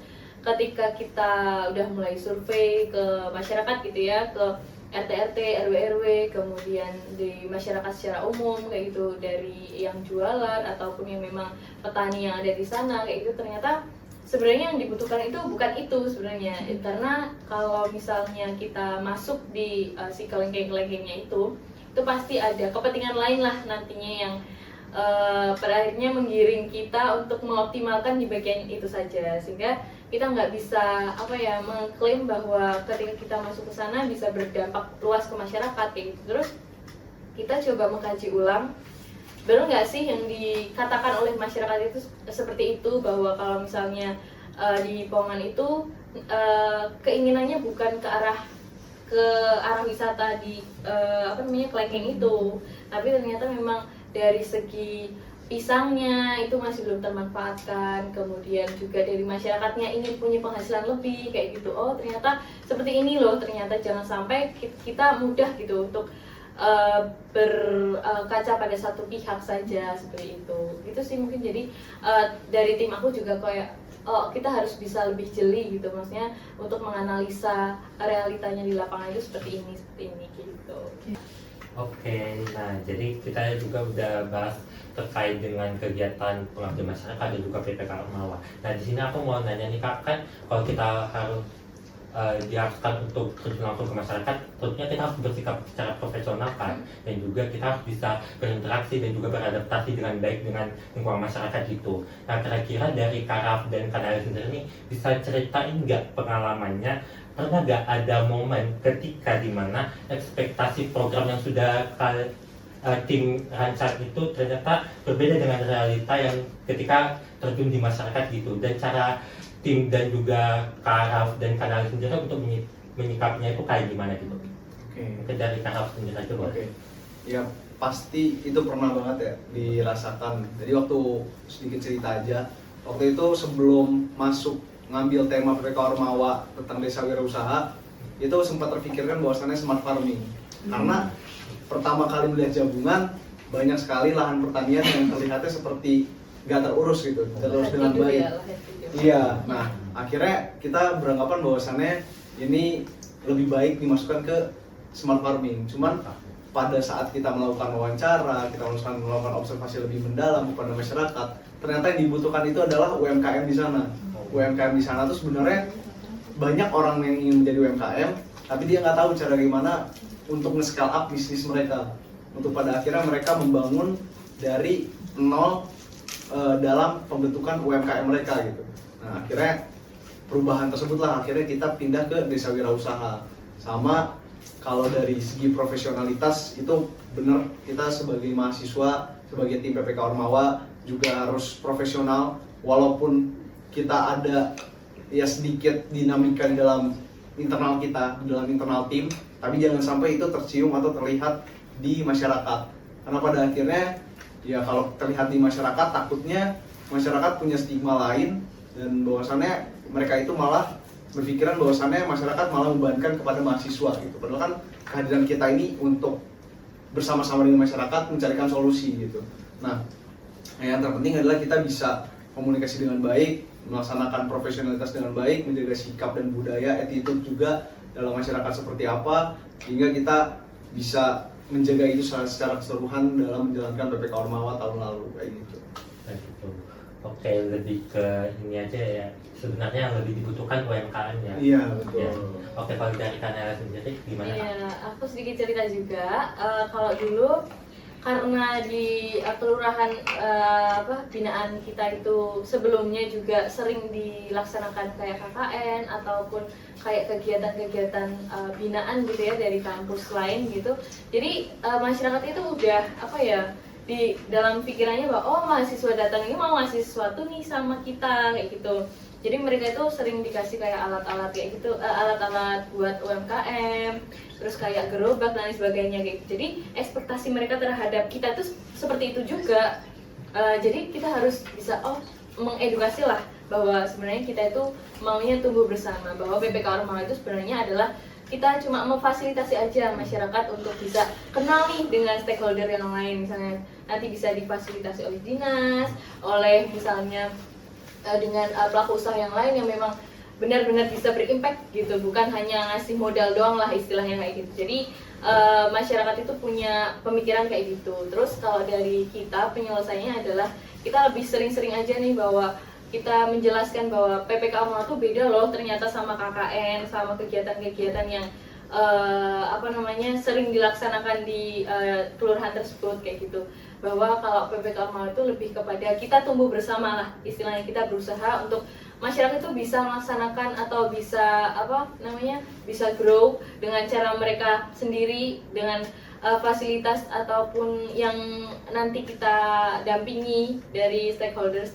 ketika kita udah mulai survei ke masyarakat gitu ya, ke RT-RT, RW-RW, kemudian di masyarakat secara umum kayak gitu, dari yang jualan ataupun yang memang petani yang ada di sana kayak gitu, ternyata sebenarnya yang dibutuhkan itu bukan itu sebenarnya. Karena kalau misalnya kita masuk di si kelengkeng-kelengkengnya itu pasti ada kepentingan lain lah nantinya yang pada akhirnya menggiring kita untuk mengoptimalkan di bagian itu saja, sehingga kita nggak bisa mengklaim bahwa ketika kita masuk ke sana bisa berdampak luas ke masyarakat kayak gitu. Terus kita coba mengkaji ulang, benar nggak sih yang dikatakan oleh masyarakat itu seperti itu, bahwa kalau misalnya di Poangan itu keinginannya bukan ke arah wisata di kelengkeng itu, tapi ternyata memang dari segi pisangnya itu masih belum termanfaatkan, kemudian juga dari masyarakatnya ingin punya penghasilan lebih kayak gitu. Oh ternyata seperti ini loh, ternyata jangan sampai kita mudah gitu untuk berkaca pada satu pihak saja seperti itu. Itu sih mungkin. Jadi dari tim aku juga kayak kita harus bisa lebih jeli gitu, maksudnya untuk menganalisa realitanya di lapangan itu seperti ini gitu. Oke, nah jadi kita juga udah bahas terkait dengan kegiatan pengabdian masyarakat dan juga PPK Ormawa. Nah di sini aku mau nanya nih Kak, kan kalau kita harus diharuskan untuk terjun langsung ke masyarakat, tentunya kita harus bersikap secara profesional kan, dan juga kita harus bisa berinteraksi dan juga beradaptasi dengan baik dengan lingkungan masyarakat gitu. Nah kira-kira dari Kak Rauf dan Kak Nail sendiri nih bisa ceritain nggak pengalamannya, pernah nggak ada momen ketika dimana ekspektasi program yang sudah tim rancang itu ternyata berbeda dengan realita yang ketika terjun di masyarakat gitu, dan cara tim dan juga Kak Rauf dan Kak Nail sendiri untuk menyikapinya itu kayak gimana gitu? Oke. Mungkin dari Kak Rauf sendiri aja boleh. Oke. Ya pasti itu pernah banget ya dirasakan. Jadi waktu sedikit cerita aja, waktu itu sebelum masuk ngambil tema PPK Ormawa tentang desa wirausaha, itu sempat terpikirkan bahwasannya smart farming. Karena pertama kali melihat Jabungan, banyak sekali lahan pertanian yang terlihatnya seperti gak terurus gitu, terurus dengan baik. Iya, nah akhirnya kita beranggapan bahwasannya ini lebih baik dimasukkan ke smart farming. Cuman pada saat kita melakukan wawancara, kita melakukan observasi lebih mendalam kepada masyarakat, ternyata yang dibutuhkan itu adalah UMKM di sana. UMKM di sana tuh sebenarnya banyak orang yang ingin menjadi UMKM, tapi dia nggak tahu cara gimana untuk nge-scale up bisnis mereka. Untuk pada akhirnya mereka membangun dari nol dalam pembentukan UMKM mereka gitu. Nah akhirnya perubahan tersebutlah akhirnya kita pindah ke desa wirausaha. Sama kalau dari segi profesionalitas itu benar, kita sebagai mahasiswa, sebagai tim PPK Ormawa juga harus profesional, walaupun kita ada ya sedikit dinamika di dalam internal kita, di dalam internal tim, tapi jangan sampai itu tercium atau terlihat di masyarakat. Karena pada akhirnya ya kalau terlihat di masyarakat, takutnya masyarakat punya stigma lain dan bahwasannya mereka itu malah berpikiran bahwasannya masyarakat malah membebankan kepada mahasiswa gitu. Padahal kan kehadiran kita ini untuk bersama-sama dengan masyarakat mencarikan solusi gitu. Nah, yang terpenting adalah kita bisa komunikasi dengan baik, melaksanakan profesionalitas dengan baik, menjaga sikap dan budaya, attitude juga dalam masyarakat seperti apa, hingga kita bisa menjaga itu secara keseluruhan dalam menjalankan PPK Ormawa tahun lalu kayak gitu. Nah, gitu. Oke, lebih ke ini aja ya. Sebenarnya yang lebih dibutuhkan UMKM ya. Iya, betul. Ya. Oke, kalau dari Kanela sendiri gimana? Iya, aku sedikit cerita juga. Kalau dulu karena di kelurahan binaan kita itu sebelumnya juga sering dilaksanakan kayak KKN ataupun kayak kegiatan-kegiatan binaan gitu ya dari kampus lain gitu. Jadi masyarakat itu udah di dalam pikirannya bahwa oh mahasiswa datang ini mau ngasih sesuatu nih sama kita kayak gitu. Jadi mereka itu sering dikasih kayak alat-alat kayak gitu, alat-alat buat UMKM, terus kayak gerobak dan lain sebagainya kayak gitu. Jadi ekspektasi mereka terhadap kita tuh seperti itu juga. Jadi kita harus bisa mengedukasi lah bahwa sebenarnya kita itu maunya tumbuh bersama, bahwa PPK Ormawa itu sebenarnya adalah kita cuma memfasilitasi aja masyarakat untuk bisa kenal nih dengan stakeholder yang lain, misalnya nanti bisa difasilitasi oleh dinas, oleh misalnya dengan pelaku usaha yang lain yang memang benar-benar bisa berimpact gitu, bukan hanya ngasih modal doang lah istilahnya kayak gitu. Jadi masyarakat itu punya pemikiran kayak gitu. Terus kalau dari kita penyelesaiannya adalah kita lebih sering-sering aja nih bahwa kita menjelaskan bahwa PPK Ormawa itu beda loh ternyata sama KKN, sama kegiatan-kegiatan yang sering dilaksanakan di kelurahan tersebut kayak gitu. Bahwa kalau PPK Ormawa itu lebih kepada kita tumbuh bersama lah, istilahnya kita berusaha untuk masyarakat itu bisa melaksanakan atau bisa bisa grow dengan cara mereka sendiri, dengan fasilitas ataupun yang nanti kita dampingi dari stakeholder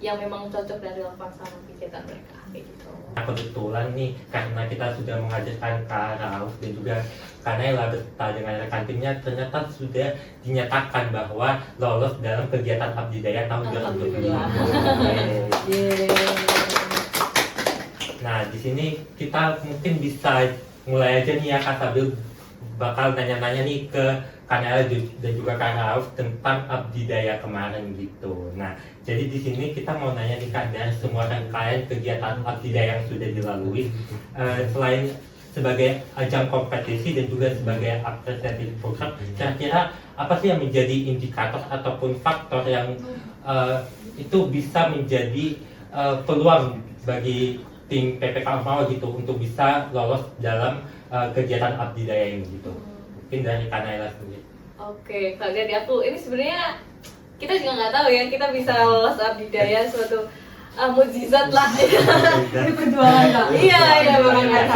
yang memang cocok dan relevan sama kegiatan mereka kayak gitu. Nah, kebetulan nih karena kita sudah mengajarkan Kak Rauf dan juga Kanela beserta dengan rekan timnya ternyata sudah dinyatakan bahwa lolos dalam kegiatan Abdi Daya tahun 2025. Nah, di sini kita mungkin bisa mulai aja nih ya Kak Sabil bakal nanya-nanya nih ke Kanela dan juga Kak Rauf tentang Abdi Daya kemarin gitu. Nah, jadi di sini kita mau nanya nih Kak, dari semua rangkaian kegiatan Abdi Daya yang sudah dilalui, selain sebagai ajang kompetisi dan juga sebagai apresiatif program, kira-kira apa sih yang menjadi indikator ataupun faktor yang itu bisa menjadi peluang bagi tim PPK Ormawa gitu untuk bisa lolos dalam kegiatan Abdi Daya ini gitu? Mungkin dari Kanela sendiri. Oke, kalau dari aku ini sebenarnya kita juga nggak tahu ya kita bisa lolos Abdi Daya suatu mukjizat lah. Ini perjuangan Kak. Iya banget.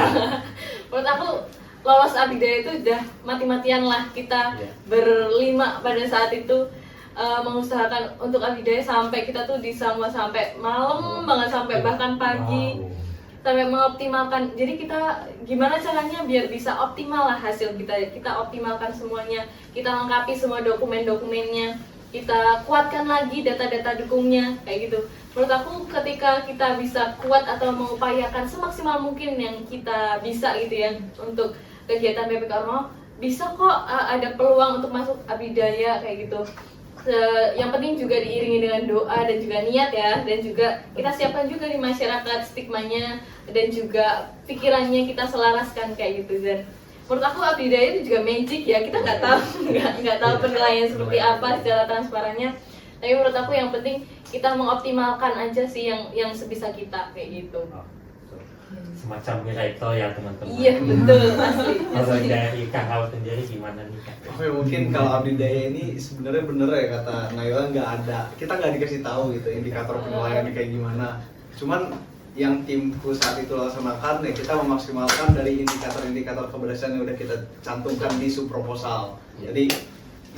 Menurut aku lolos Abdi Daya itu udah mati-matian lah kita berlima pada saat itu mengusahakan untuk Abdi Daya sampai kita tuh disambut sampai malam banget, sampai bahkan pagi. sampai mengoptimalkan. Jadi kita gimana caranya biar bisa optimal lah hasil kita optimalkan semuanya, kita lengkapi semua dokumen-dokumennya, kita kuatkan lagi data-data dukungnya kayak gitu. Menurut aku ketika kita bisa kuat atau mengupayakan semaksimal mungkin yang kita bisa gitu ya untuk kegiatan PPK Ormawa, bisa kok ada peluang untuk masuk Abidaya kayak gitu. Yang penting juga diiringi dengan doa dan juga niat ya, dan juga kita siapkan juga di masyarakat stigmanya dan juga pikirannya kita selaraskan kayak gitu. Dan menurut aku Abidaya itu juga magic ya, kita nggak tahu nggak tahu penilaian seperti apa secara transparannya, tapi menurut aku yang penting kita mengoptimalkan aja sih yang sebisa kita kayak gitu. Semacam miracle ya teman-teman. Iya betul, asli. Kalau dari Kang Awal sendiri gimana nih Kang? Oke, mungkin kalau Abidaya ini sebenarnya bener ya kata Naila, nggak ada, kita nggak dikasih tahu gitu indikator penilaiannya kayak gimana. Cuman yang timku saat itu laksanakan ya kita memaksimalkan dari indikator-indikator keberhasilan yang udah kita cantumkan di subproposal. Jadi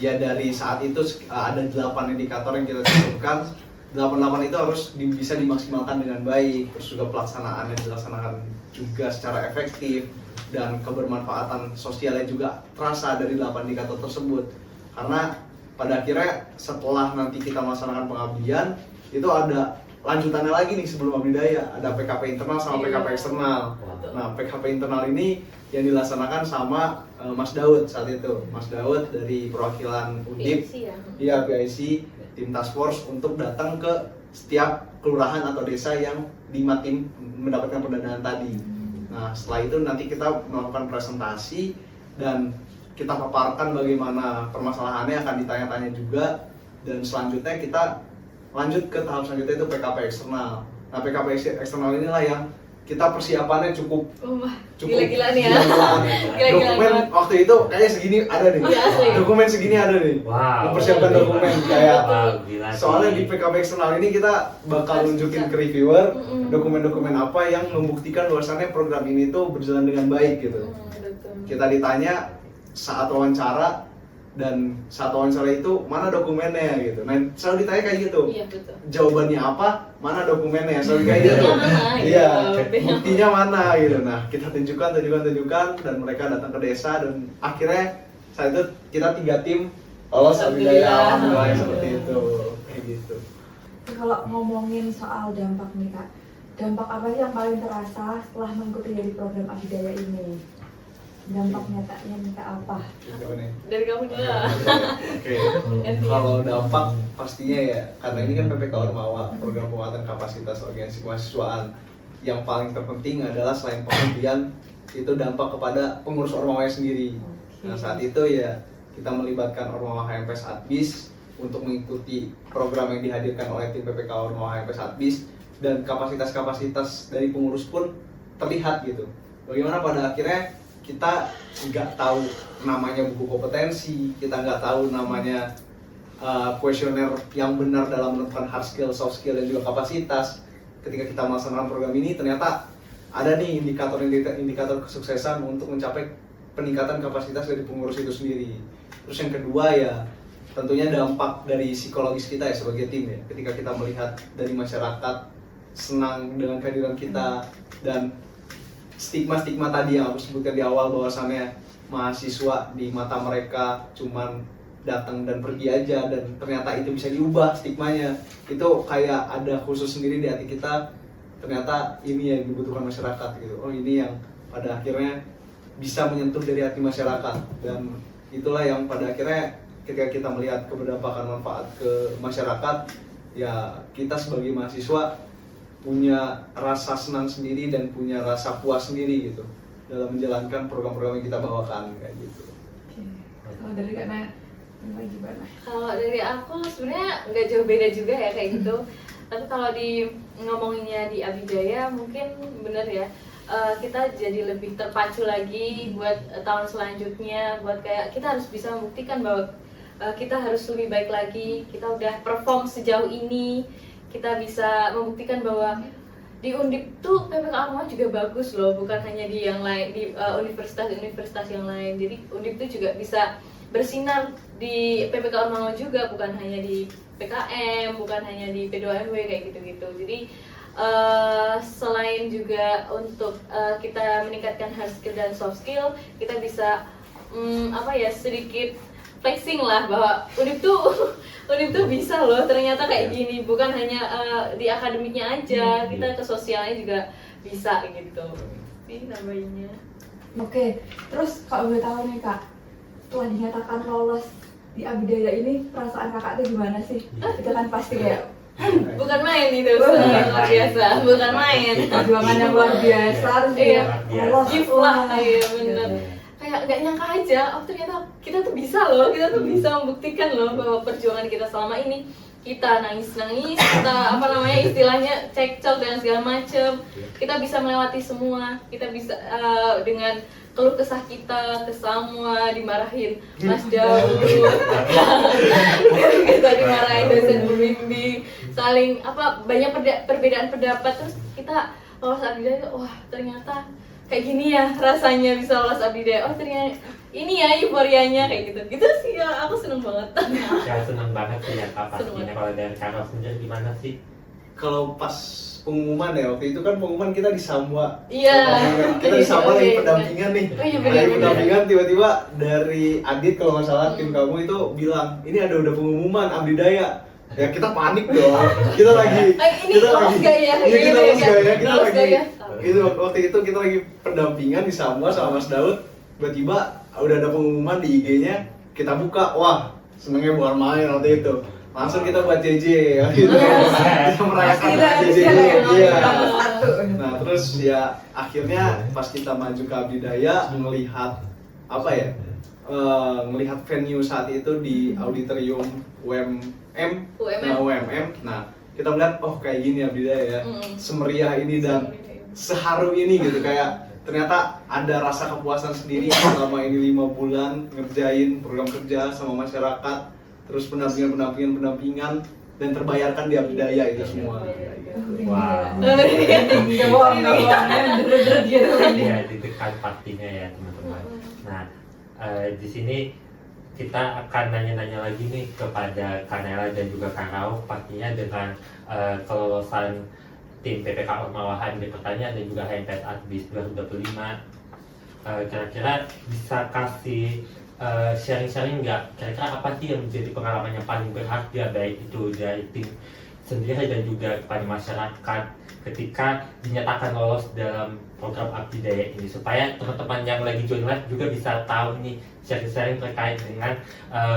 ya dari saat itu ada 8 indikator yang kita cantumkan. 8 itu harus bisa dimaksimalkan dengan baik, terus juga pelaksanaannya dilaksanakan juga secara efektif, dan kebermanfaatan sosialnya juga terasa dari 8 indikator tersebut. Karena pada akhirnya setelah nanti kita melaksanakan pengabdian, itu ada lanjutannya lagi nih sebelum Abidaya, ada PKP internal sama PKP eksternal. Nah, PKP internal ini yang dilaksanakan sama Mas Daud saat itu, Mas Daud dari perwakilan Undip, iya PIC, tim task force untuk datang ke setiap kelurahan atau desa yang 5 tim mendapatkan pendanaan tadi. Nah, setelah itu nanti kita melakukan presentasi dan kita paparkan bagaimana permasalahannya, akan ditanya-tanya juga, dan selanjutnya kita lanjut ke tahap selanjutnya itu PKP eksternal. Nah, PKP eksternal inilah yang kita persiapannya cukup gila-gilaan ya. Dokumen waktu itu kayaknya segini ada nih. Ya, dokumen segini ada nih. Wow. Mempersiapkan dokumen kayak Gila soalnya sih. di PKP eksternal ini kita bakal nunjukin ke reviewer dokumen-dokumen apa yang membuktikan bahwasannya program ini tuh berjalan dengan baik gitu. Kita ditanya saat wawancara, dan saat wawancara itu mana dokumennya gitu. Nah, selalu ditanya kayak gitu. Iya, betul. Jawabannya apa? Mana dokumennya? Selalu kayak gitu. Iya, buktinya mana gitu. Nah, kita tunjukkan dan mereka datang ke desa, dan akhirnya saat itu kita 3 tim lolos Abidaya, alhamdulillah seperti itu. Kayak gitu. Kalau ngomongin soal dampak nih Kak, dampak apa sih yang paling terasa setelah mengikuti dari program Abidaya ini? Dampak nyatanya nih Kak apa? Dari kamu dulu lah. Oke. Kalau dampak pastinya ya, karena ini kan PPK Ormawa, program penguatan kapasitas organisasi kemahasiswaan, yang paling terpenting adalah selain pengabdian itu dampak kepada pengurus Ormawa sendiri. Nah, saat itu ya kita melibatkan Ormawa HMPS Adbis untuk mengikuti program yang dihadirkan oleh tim PPK Ormawa HMPS Adbis, dan kapasitas-kapasitas dari pengurus pun terlihat gitu. Bagaimana pada akhirnya kita nggak tahu namanya buku kompetensi, kita nggak tahu namanya kuesioner yang benar dalam menentukan hard skill, soft skill, dan juga kapasitas. Ketika kita melaksanakan program ini, ternyata ada nih indikator kesuksesan untuk mencapai peningkatan kapasitas dari pengurus itu sendiri. Terus yang kedua ya tentunya dampak dari psikologis kita ya sebagai tim ya. Ketika kita melihat dari masyarakat senang dengan kehadiran kita, dan stigma-stigma tadi yang aku sebutkan di awal bahwasannya mahasiswa di mata mereka cuman datang dan pergi aja, dan ternyata itu bisa diubah stigmanya. Itu kayak ada khusus sendiri di hati kita, ternyata ini yang dibutuhkan masyarakat gitu. Oh, ini yang pada akhirnya bisa menyentuh dari hati masyarakat, dan itulah yang pada akhirnya ketika kita melihat keberdampakan manfaat ke masyarakat, ya kita sebagai mahasiswa punya rasa senang sendiri dan punya rasa puas sendiri gitu dalam menjalankan program-program yang kita bawakan kayak gitu. Kalau dari Kak Naya gimana? Kalau dari aku sebenarnya nggak jauh beda juga ya kayak gitu. Tapi kalau di ngomonginnya di Abidaya mungkin bener ya, kita jadi lebih terpacu lagi buat tahun selanjutnya, buat kayak kita harus bisa membuktikan bahwa kita harus lebih baik lagi. Kita udah perform sejauh ini, kita bisa membuktikan bahwa di Undip tuh PPK Ormawa juga bagus loh, bukan hanya di yang lain, di universitas-universitas yang lain. Jadi Undip tuh juga bisa bersinar di PPK Ormawa juga, bukan hanya di PKM, bukan hanya di P2MW kayak gitu-gitu. Jadi selain juga untuk kita meningkatkan hard skill dan soft skill, kita bisa sedikit flexing lah bahwa Undip tuh bisa loh ternyata kayak gini, bukan hanya di akademiknya aja, kita ke sosialnya juga bisa gitu sih namanya. Oke, terus kalau boleh tahu nih Kak, setelah dinyatakan lolos di Abidaya ini, perasaan Kakak tuh gimana sih? Itu kan pasti kayak Bukan main itu, luar biasa, bukan main. perjuangan yang luar biasa, terus Iya. lolos Gift lah, iya bener. Kayak nggak nyangka aja, oh ternyata kita tuh bisa loh, kita tuh bisa membuktikan loh bahwa perjuangan kita selama ini, kita nangis-nangis, kita istilahnya cekcok dan segala macem, kita bisa melewati semua, kita bisa dengan keluh kesah kita ke semua, dimarahin Mas Daud, kita dimarahin dosen pembimbing, saling banyak perbedaan pendapat, terus kita lolos Abidaya, wah ternyata kayak gini ya rasanya bisa lolos Abidaya, oh ternyata ini ya euforianya kayak gitu sih ya, aku seneng banget. Ya seneng banget sih ya Kak pastinya. Kalau dari Karol sendiri gimana sih? Kalau pas pengumuman ya, waktu itu kan pengumuman kita di Samwa. Iya. Kita di Samwa lagi pendampingan nih. Oh iya, Lagi benar-benar. pendampingan, tiba-tiba dari Adit kalau nggak salah tim kamu itu bilang, ini udah pengumuman Abidaya. Ya kita panik dong. Kita lagi Ini lolos gak ya? Iya, kita lolos gak ya? Kita Lolos lagi gak ya? itu waktu itu kita lagi pendampingan di Samwa sama Mas Daud. Tiba-tiba udah ada pengumuman di IG-nya, kita buka, wah senengnya bukan main waktu itu. Langsung kita buat JJ ya gitu. Kita merayakan JJ. Iya. Nah, terus ya akhirnya pas kita maju ke Abidaya melihat melihat venue saat itu di auditorium UMM. Nah, UMM. Nah, kita melihat oh kayak gini Abidaya ya. Semeriah ini dan seharu ini gitu, kayak ternyata ada rasa kepuasan sendiri selama ini 5 bulan ngerjain program kerja sama masyarakat, terus pendampingan dan terbayarkan di Abidaya itu semua. Wah. nggak bohong gitu. Iya, ditekan pastinya ya teman-teman. Nah, di sini kita akan nanya-nanya lagi nih kepada Kanela dan juga Karau pastinya dengan kelolosan tim PPK Ormawahan di pertanian dan juga HMPS Adbis 2025. Kira-kira bisa kasih sharing-sharing nggak? Kira-kira apa sih yang menjadi pengalaman yang paling berharga baik itu dari tim sendiri dan juga kepada masyarakat ketika dinyatakan lolos dalam program Abidaya ini, supaya teman-teman yang lagi join live juga bisa tahu nih sharing-sharing terkait dengan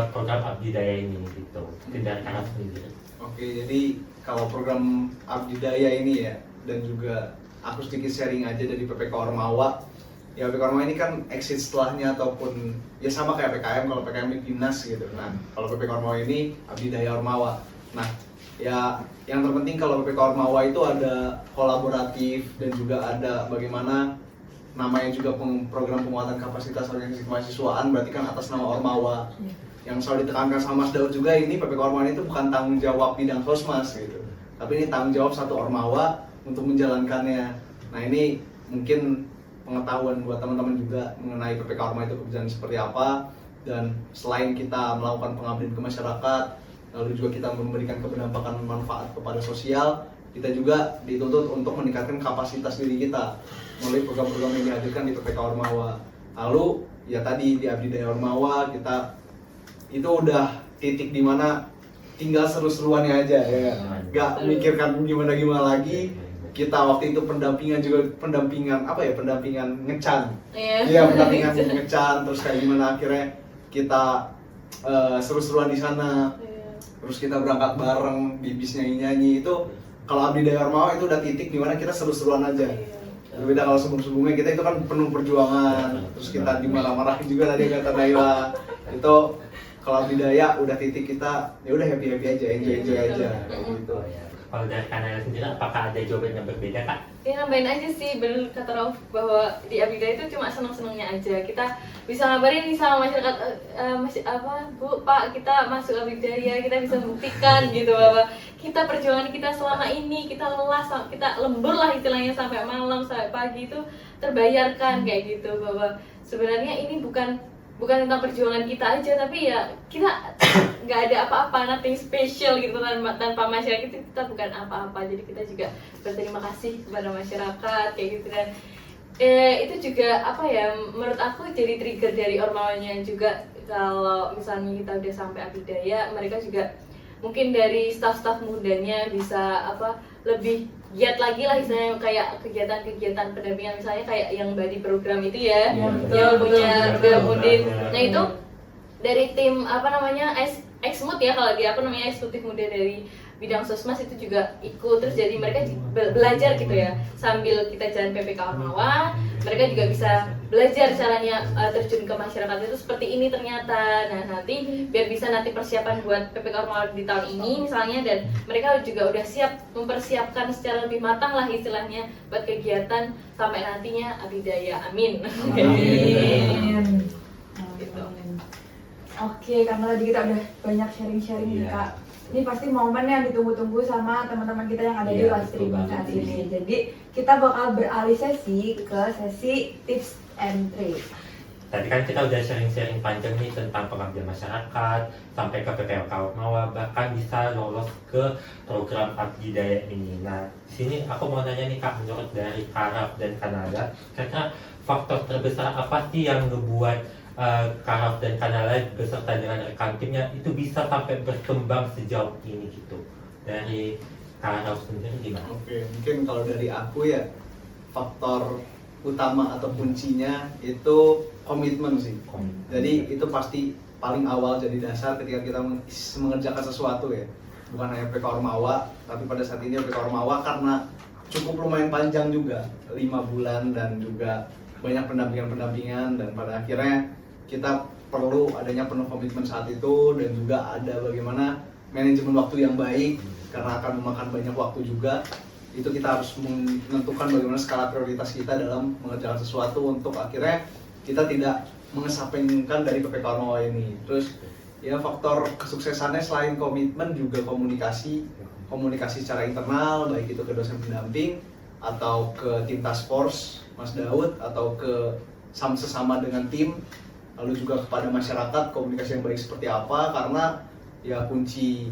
program Abidaya ini gitu. Mungkin dari Karol sendiri. Oke, jadi kalau program Abdidaya ini ya, dan juga aku sedikit sharing aja dari PPK Ormawa. Ya PPK Ormawa ini kan exit setelahnya ataupun ya sama kayak PKM, kalau PKM ini Dinas gitu. Nah, kalau PPK Ormawa ini Abdidaya Ormawa. Nah, ya yang terpenting kalau PPK Ormawa itu ada kolaboratif dan juga ada bagaimana namanya juga program penguatan kapasitas organisasi kemahasiswaan, berarti kan atas nama Ormawa. Yang selalu ditekankan sama Mas Daud juga, ini PPK Ormawa itu bukan tanggung jawab bidang Sosmas gitu, tapi ini tanggung jawab satu Ormawa untuk menjalankannya. Nah, ini mungkin pengetahuan buat teman-teman juga mengenai PPK Ormawa itu kebijakan seperti apa. Dan selain kita melakukan pengabdian ke masyarakat, lalu juga kita memberikan keberdampakan manfaat kepada sosial, kita juga dituntut untuk meningkatkan kapasitas diri kita melalui program-program yang dihadirkan di PPK Ormawa. Lalu ya tadi di Abdidaya Ormawa kita itu udah titik dimana tinggal seru-seruannya aja ya, nggak mikirkan gimana lagi. Kita waktu itu pendampingan ngecan, pendampingan ngecan, terus kayak gimana akhirnya kita seru-seruan di sana, terus kita berangkat bareng di bis nyanyi itu. Kalau Abdidaya Ormawa itu udah titik dimana kita seru-seruan aja. Berbeda kalau sebelum-sebelumnya kita itu kan penuh perjuangan, terus kita dimarah-marahin juga tadi kata Naila. Itu kalau Abdidaya udah titik kita ya udah happy aja, enjoy aja gitu. Kalau dari Kanela sendiri, apakah ada jawaban yang berbeda Kak? Ya nambahin aja sih, bener kata Rauf bahwa di Abidaya itu cuma seneng-senengnya aja. Kita bisa ngabarin nih sama masyarakat, Bu, Pak, kita masuk Abidaya, kita bisa buktikan gitu bahwa kita perjuangan kita selama ini, kita lelah, kita lembur lah istilahnya sampai malam, sampai pagi itu terbayarkan kayak gitu, bahwa sebenarnya ini bukan bukan tentang perjuangan kita aja, tapi ya kita nggak ada apa-apa, nothing special gitu tanpa masyarakat kita bukan apa-apa. Jadi kita juga berterima kasih kepada masyarakat kayak gitu. Dan itu juga apa ya, menurut aku jadi trigger dari ormawanya juga. Kalau misalnya kita udah sampai Abidaya, mereka juga mungkin dari staff-staff mudanya bisa apa lebih giat lagi lah, misalnya kayak kegiatan-kegiatan pendampingan, misalnya kayak yang body program itu ya, yang punya Mudin. Nah itu dari tim apa namanya Exmud ya, kalau di aku namanya eksekutif muda dari bidang sosmas itu juga ikut, terus jadi mereka belajar gitu ya, sambil kita jalan PPK Ormawa, mereka juga bisa belajar caranya terjun ke masyarakat itu seperti ini ternyata. Nah nanti biar bisa nanti persiapan buat PPK Ormawa di tahun ini misalnya, dan mereka juga udah siap mempersiapkan secara lebih matang lah istilahnya buat kegiatan sampai nantinya Abidaya. Amin. Amin. Gitu. Oke, karena tadi kita udah banyak sharing-sharing nih Kak. Ini pasti momen yang ditunggu-tunggu sama teman-teman kita yang ada di live streaming saat ini. Jadi kita bakal beralih sesi ke sesi tips and trick. Tadi kan kita udah sharing-sharing panjang nih tentang pengabdian masyarakat, sampai ke PPK Ormawa, bahkan bisa lolos ke program Abidaya ini. Nah, di sini aku mau nanya nih Kak, menurut dari Karaf dan Kanada, kira-kira faktor terbesar apa sih yang ngebuat Karaf dan Kanada beserta dengan rekan timnya itu bisa sampai berkembang sejauh ini gitu? Dari Karaf sendiri gimana? Oke, mungkin kalau dari aku ya, faktor utama atau kuncinya itu komitmen sih. Jadi itu pasti paling awal jadi dasar ketika kita mengerjakan sesuatu ya. Bukan hanya PPK Ormawa, tapi pada saat ini PPK Ormawa karena cukup lumayan panjang juga, 5 bulan, dan juga banyak pendampingan, dan pada akhirnya kita perlu adanya penuh komitmen saat itu, dan juga ada bagaimana manajemen waktu yang baik karena akan memakan banyak waktu juga. Itu kita harus menentukan bagaimana skala prioritas kita dalam mengerjakan sesuatu untuk akhirnya kita tidak mengesampingkan dari PPK Ormawa ini. Terus ya faktor kesuksesannya selain komitmen juga komunikasi secara internal, baik itu ke dosen pendamping atau ke tim task force Mas Daud atau ke sesama dengan tim, lalu juga kepada masyarakat komunikasi yang baik seperti apa, karena ya kunci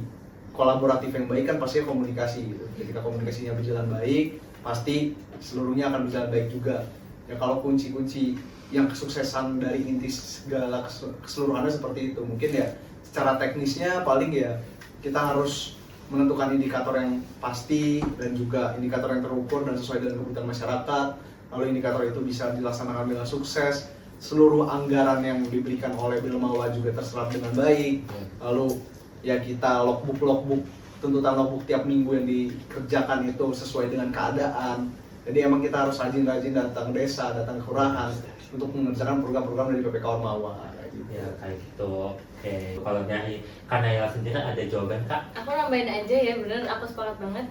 kolaboratif yang baik kan pasti komunikasi gitu. Ketika komunikasinya berjalan baik, pasti seluruhnya akan berjalan baik juga. Ya kalau kunci-kunci yang kesuksesan dari inti segala keseluruhannya seperti itu. Mungkin ya secara teknisnya paling ya kita harus menentukan indikator yang pasti dan juga indikator yang terukur dan sesuai dengan kebutuhan masyarakat. Lalu indikator itu bisa dilaksanakan dengan sukses. Seluruh anggaran yang diberikan oleh Bilmawa juga terserap dengan baik. Lalu ya kita logbook tuntutan logbook tiap minggu yang dikerjakan itu sesuai dengan keadaan. Jadi emang kita harus rajin-rajin datang desa, datang kelurahan untuk mengerjakan program-program dari PPK Ormawa. Ya kayak gitu. Oke, kalau dari Kanaya sendiri ada jawaban Kak? Aku nambahin aja ya, bener aku sepakat banget.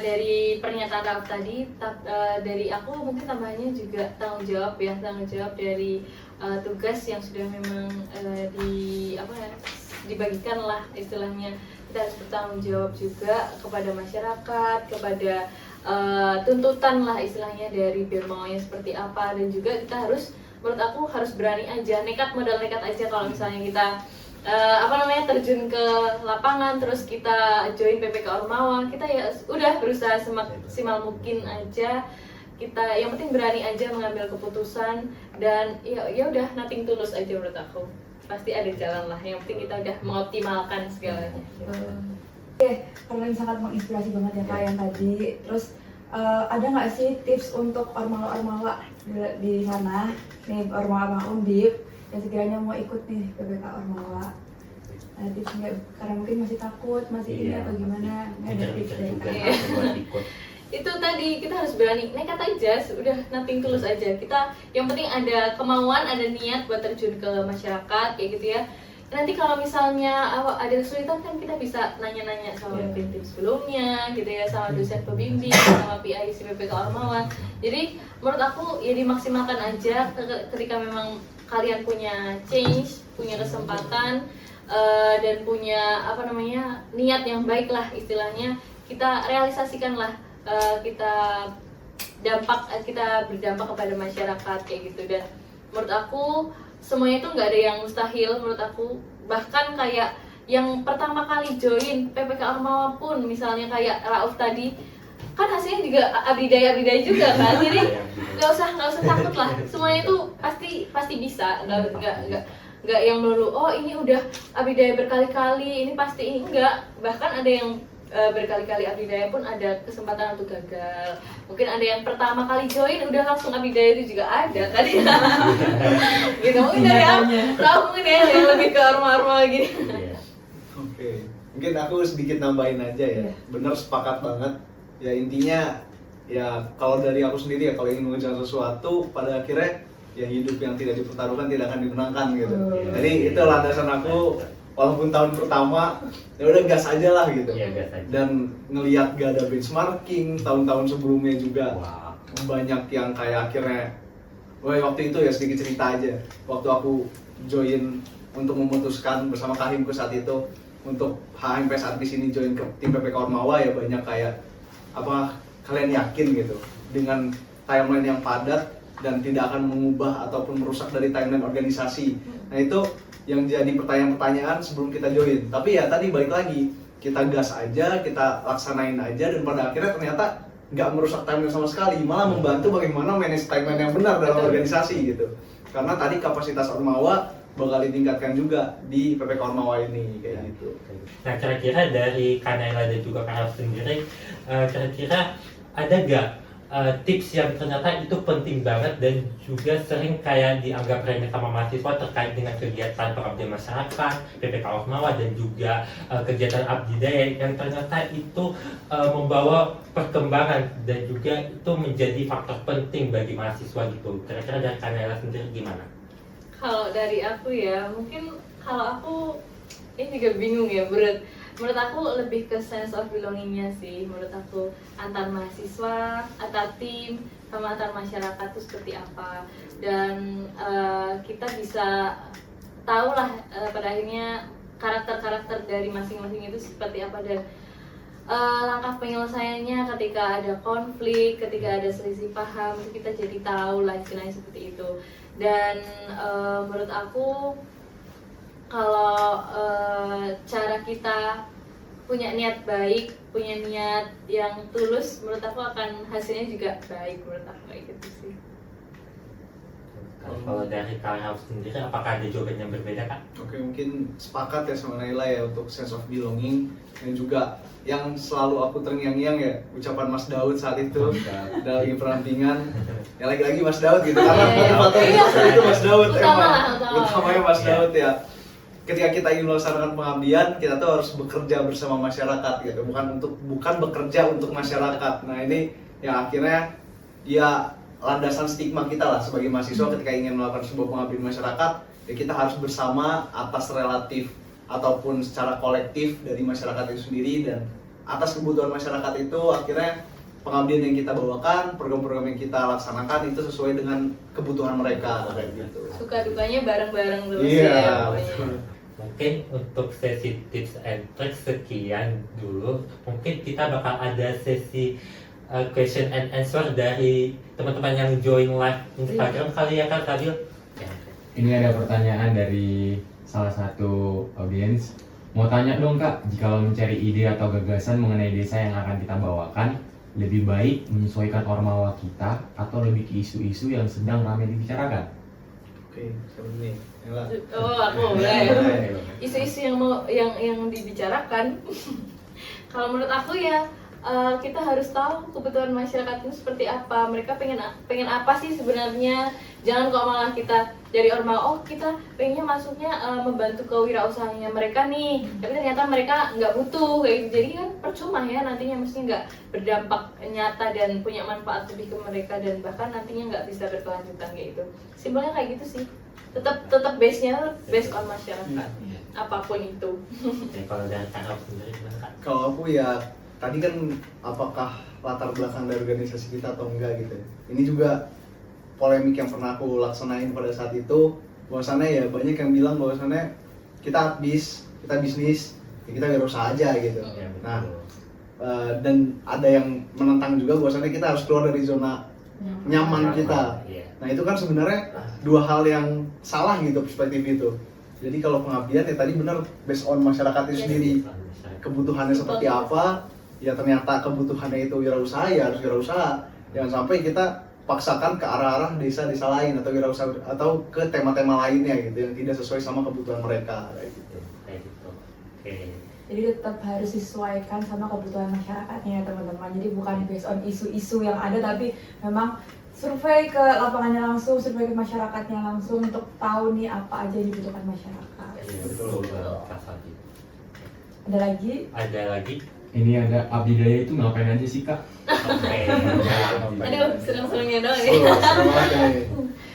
Dari pernyataan Rauf tadi, dari aku mungkin tambahannya juga tanggung jawab dari tugas yang sudah memang dibagikan lah istilahnya. Kita harus bertanggung jawab juga kepada masyarakat, kepada tuntutan lah istilahnya dari Bilmawanya seperti apa, dan juga kita harus, menurut aku harus berani aja, modal nekat aja kalau misalnya kita terjun ke lapangan, terus kita join PPK Ormawa, kita ya udah berusaha semaksimal mungkin aja. Kita yang penting berani aja mengambil keputusan, dan ya udah nothing tulus aja menurut aku. Pasti ada jalan lah, yang penting kita udah mengoptimalkan segalanya. Oke, kalian sangat menginspirasi banget ya Kak yang tadi. Terus ada nggak sih tips untuk ormawa-ormawa di sana, nih ormawa Undip yang sekiranya mau ikut nih PPK Ormawa? Ada tipsnya, karena mungkin masih takut, masih ini atau gimana? Ada tips dari Kak? Itu tadi, kita harus berani, nekat aja, udah nothing tulus aja. Kita yang penting ada kemauan, ada niat buat terjun ke masyarakat kayak gitu ya. Nanti kalau misalnya ada kesulitan kan kita bisa nanya-nanya sama tim sebelumnya gitu ya, sama dosen pembimbing, sama PI PPK Ormawa. Jadi menurut aku ya dimaksimalkan aja ketika memang kalian punya change, punya kesempatan, dan punya niat yang baik lah istilahnya, kita realisasikan lah, kita berdampak kepada masyarakat kayak gitu. Dan menurut aku semuanya itu nggak ada yang mustahil menurut aku. Bahkan kayak yang pertama kali join PPK Ormawa pun, misalnya kayak Rauf tadi, kan hasilnya juga abdi-daya juga kan. Jadi nggak usah takut lah, semuanya itu pasti bisa. Nggak yang melulu oh ini udah abdi-daya berkali-kali ini pasti enggak. Bahkan ada yang berkali-kali abdi-daya pun ada kesempatan untuk gagal. Mungkin ada yang pertama kali join udah langsung abdi-daya itu juga ada kan ya. Gitu mungkin dari Rauf mungkin ya yang lebih ke Orma-orma gini. Oke, mungkin aku sedikit nambahin aja ya. Bener, sepakat banget. Ya intinya ya kalau dari aku sendiri ya, kalau ingin mengejar sesuatu pada akhirnya ya hidup yang tidak dipertaruhkan tidak akan dimenangkan gitu. Jadi itu landasan aku, walaupun tahun pertama ya udah gas aja lah gitu. Gas aja. Dan ngelihat gak ada benchmarking, tahun-tahun sebelumnya juga banyak yang kayak akhirnya waktu itu ya sedikit cerita aja. Waktu aku join untuk memutuskan bersama Kahimku saat itu untuk HMP saat di sini join ke tim PPK Ormawa, ya banyak kayak apa kalian yakin gitu dengan timeline yang padat dan tidak akan mengubah ataupun merusak dari timeline organisasi. Nah itu yang jadi pertanyaan-pertanyaan sebelum kita join. Tapi ya tadi balik lagi, kita gas aja, kita laksanain aja, dan pada akhirnya ternyata nggak merusak timeline sama sekali, malah membantu bagaimana manage timeline yang benar dalam organisasi gitu. Karena tadi kapasitas Ormawa bakal ditingkatkan juga di PPK Ormawa ini kayak gitu. Nah kira-kira dari Kanaila dan juga Kak Rauf sendiri, kira-kira ada gak tips yang ternyata itu penting banget dan juga sering kayak dianggap remeh sama mahasiswa terkait dengan kegiatan pengabdian masyarakat, PPK Ormawa dan juga kegiatan abdi-daya yang ternyata itu membawa perkembangan dan juga itu menjadi faktor penting bagi mahasiswa gitu. Kira-kira dari Kanaila sendiri gimana? Kalau dari aku ya, mungkin kalau aku ini juga bingung ya, menurut aku lebih ke sense of belongingnya sih. Menurut aku antar mahasiswa, antar tim, sama antar masyarakat itu seperti apa. Dan kita bisa tahu lah pada akhirnya karakter-karakter dari masing-masing itu seperti apa, dan langkah penyelesaiannya ketika ada konflik, ketika ada selisih paham, kita jadi tahu lah istilahnya seperti itu. Dan menurut aku kalau cara kita punya niat baik, punya niat yang tulus, menurut aku akan hasilnya juga baik. Menurut aku kayak gitu sih. Kalau dari Kak Rauf sendiri, apakah ada jawaban yang berbeda Kak? Oke, mungkin sepakat ya sama Naila ya untuk sense of belonging, dan juga yang selalu aku terngiang-ngiang ya ucapan Mas Daud saat itu dari perampingan. Ya lagi-lagi Mas Daud gitu, karena motivator itu Mas Daud utamanya Mas Daud ya. Ketika kita ingin melaksanakan pengabdian, kita tuh harus bekerja bersama masyarakat gitu, bukan bekerja untuk masyarakat. Nah ini yang akhirnya ya landasan stigma kita lah sebagai mahasiswa ketika ingin melakukan sebuah pengabdian masyarakat, ya kita harus bersama atas relatif ataupun secara kolektif dari masyarakat itu sendiri, dan atas kebutuhan masyarakat itu akhirnya pengabdian yang kita bawakan, program-program yang kita laksanakan itu sesuai dengan kebutuhan mereka kayak gitu. Suka dukanya bareng-bareng terus ya. Mungkin untuk sesi tips and tricks sekian dulu. Mungkin kita bakal ada sesi question and answer dari teman-teman yang join live Instagram kali ya Kak Fadil. Ini ada pertanyaan dari salah satu audiens. Mau tanya dong Kak, jika mencari ide atau gagasan mengenai desa yang akan kita bawakan, lebih baik menyesuaikan Ormawa kita atau lebih ke isu-isu yang sedang ramai dibicarakan? Oke, seperti ini. Oh, aku boleh. Isu-isu yang dibicarakan. Kalau menurut aku ya kita harus tahu kebutuhan masyarakat itu seperti apa, mereka pengen apa sih sebenarnya. Jangan kok malah kita dari Ormawa, oh kita pengennya masuknya membantu kewirausahanya mereka nih, tapi ternyata mereka nggak butuh kayak gitu. Jadi kan percuma ya, nantinya mesti nggak berdampak nyata dan punya manfaat lebih ke mereka, dan bahkan nantinya nggak bisa berkelanjutan kayak gitu. Simpelnya kayak gitu sih, tetap base-nya based on masyarakat, apapun itu. Kalau dari Kak Rauf sendiri gimana Kak? Kalau aku ya tadi kan apakah latar belakang dari organisasi kita atau enggak gitu. Ini juga polemik yang pernah aku laksanain pada saat itu, bahwasannya ya banyak yang bilang bahwasannya kita bisnis, ya kita wirausaha aja gitu. Nah, dan ada yang menentang juga bahwasannya kita harus keluar dari zona nyaman kita. Iya. Nah itu kan sebenarnya dua hal yang salah gitu perspektif itu. Jadi kalau pengabdian ya tadi benar based on masyarakat itu sendiri, kebutuhannya seperti apa, ya ternyata kebutuhannya itu wirausaha ya harus wirausaha. Jangan sampai kita paksakan ke arah-arah desa-desa lain atau wirausaha atau ke tema-tema lainnya gitu yang tidak sesuai sama kebutuhan mereka kayak gitu. Kayak gitu. Oke. Jadi tetap harus disesuaikan sama kebutuhan masyarakatnya ya teman-teman. Jadi bukan based on isu-isu yang ada, tapi memang survei ke lapangannya langsung, survei ke masyarakatnya langsung untuk tahu nih apa aja yang dibutuhkan masyarakat. Iya, Betul. Ada lagi? Ada lagi? Ini ada abdi daya itu ngapain aja sih kak? Oke. Aduh, seneng-senengnya doang ya. Seru banget ini.